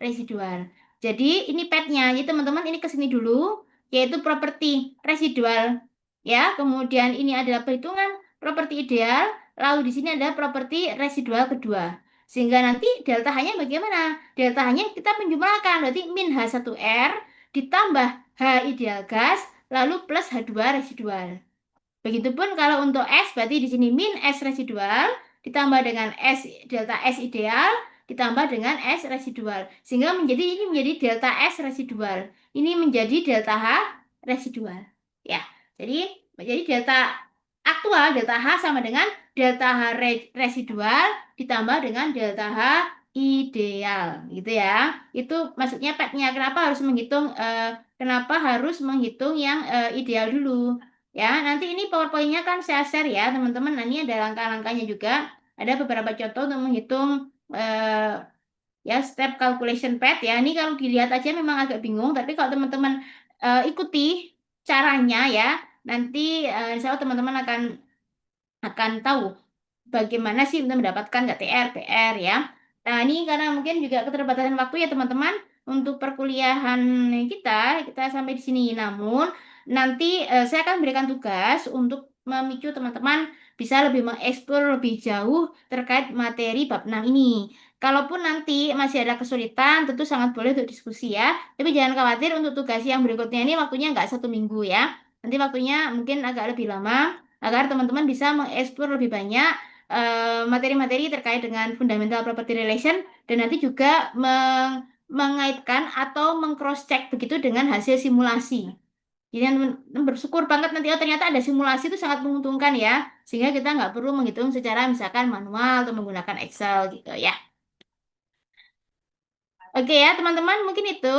residual. Jadi ini petnya. Jadi teman-teman ini ke sini dulu yaitu properti residual ya. Kemudian ini adalah perhitungan properti ideal, lalu di sini ada properti residual kedua. Sehingga nanti delta H-nya bagaimana? Delta H-nya kita penjumlahkan, berarti min H1R ditambah H ideal gas lalu plus H2 residual. Begitupun kalau untuk S, berarti di sini min S residual ditambah dengan S delta S ideal ditambah dengan S residual. Sehingga ini menjadi delta S residual. Ini menjadi delta H residual. Ya. Jadi delta aktual delta H sama dengan delta H residual ditambah dengan delta H ideal gitu ya. Itu maksudnya petnya kenapa harus menghitung yang ideal dulu. Ya, nanti ini PowerPoint-nya kan saya share ya, teman-teman. Nah, ini ada langkah-langkahnya juga. Ada beberapa contoh untuk menghitung ya step calculation pad ya. Ini kalau dilihat aja memang agak bingung, tapi kalau teman-teman ikuti caranya ya, nanti insya Allah teman-teman akan tahu bagaimana sih untuk mendapatkan KTR, PR ya. Nah, ini karena mungkin juga keterbatasan waktu ya teman-teman untuk perkuliahan kita sampai di sini. Namun nanti saya akan berikan tugas untuk memicu teman-teman bisa lebih mengeksplor lebih jauh terkait materi bab 6 ini. Kalaupun nanti masih ada kesulitan, tentu sangat boleh untuk diskusi ya. Tapi jangan khawatir untuk tugas yang berikutnya ini waktunya nggak 1 minggu ya. Nanti waktunya mungkin agak lebih lama agar teman-teman bisa mengeksplor lebih banyak materi-materi terkait dengan fundamental property relation dan nanti juga mengaitkan atau meng-cross check begitu dengan hasil simulasi. Jadi teman-teman bersyukur banget nanti ternyata ada simulasi itu sangat menguntungkan ya, sehingga kita nggak perlu menghitung secara misalkan manual atau menggunakan Excel gitu ya. Oke ya teman-teman, mungkin itu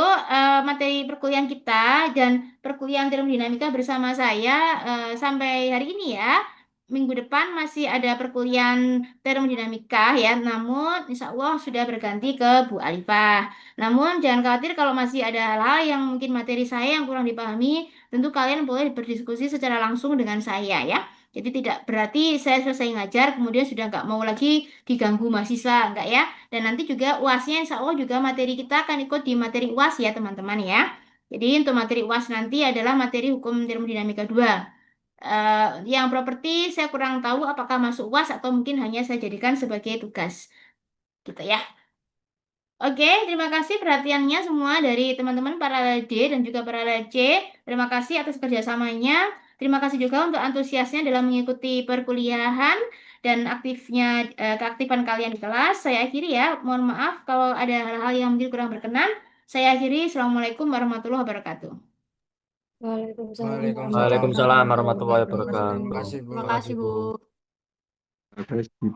materi perkuliahan kita dan perkuliahan termodinamika bersama saya sampai hari ini ya. Minggu depan masih ada perkuliahan termodinamika ya, namun insya Allah sudah berganti ke Bu Alifah. Namun jangan khawatir kalau masih ada hal-hal yang mungkin materi saya yang kurang dipahami, tentu kalian boleh berdiskusi secara langsung dengan saya ya. Jadi tidak berarti saya selesai ngajar kemudian sudah nggak mau lagi diganggu mahasiswa, enggak ya. Dan nanti juga UASnya insya Allah juga materi kita akan ikut di materi UAS ya teman-teman ya. Jadi untuk materi UAS nanti adalah materi hukum termodinamika 2. Yang properti saya kurang tahu apakah masuk UAS atau mungkin hanya saya jadikan sebagai tugas. Gitu ya. Oke, terima kasih perhatiannya semua dari teman-teman para D dan juga para C. Terima kasih atas kerjasamanya. Terima kasih juga untuk antusiasnya dalam mengikuti perkuliahan dan keaktifan kalian di kelas. Saya akhiri ya. Mohon maaf kalau ada hal-hal yang mungkin kurang berkenan. Saya akhiri. Assalamualaikum warahmatullahi wabarakatuh. Waalaikumsalam warahmatullahi wabarakatuh. Terima kasih, Bu. Terima kasih.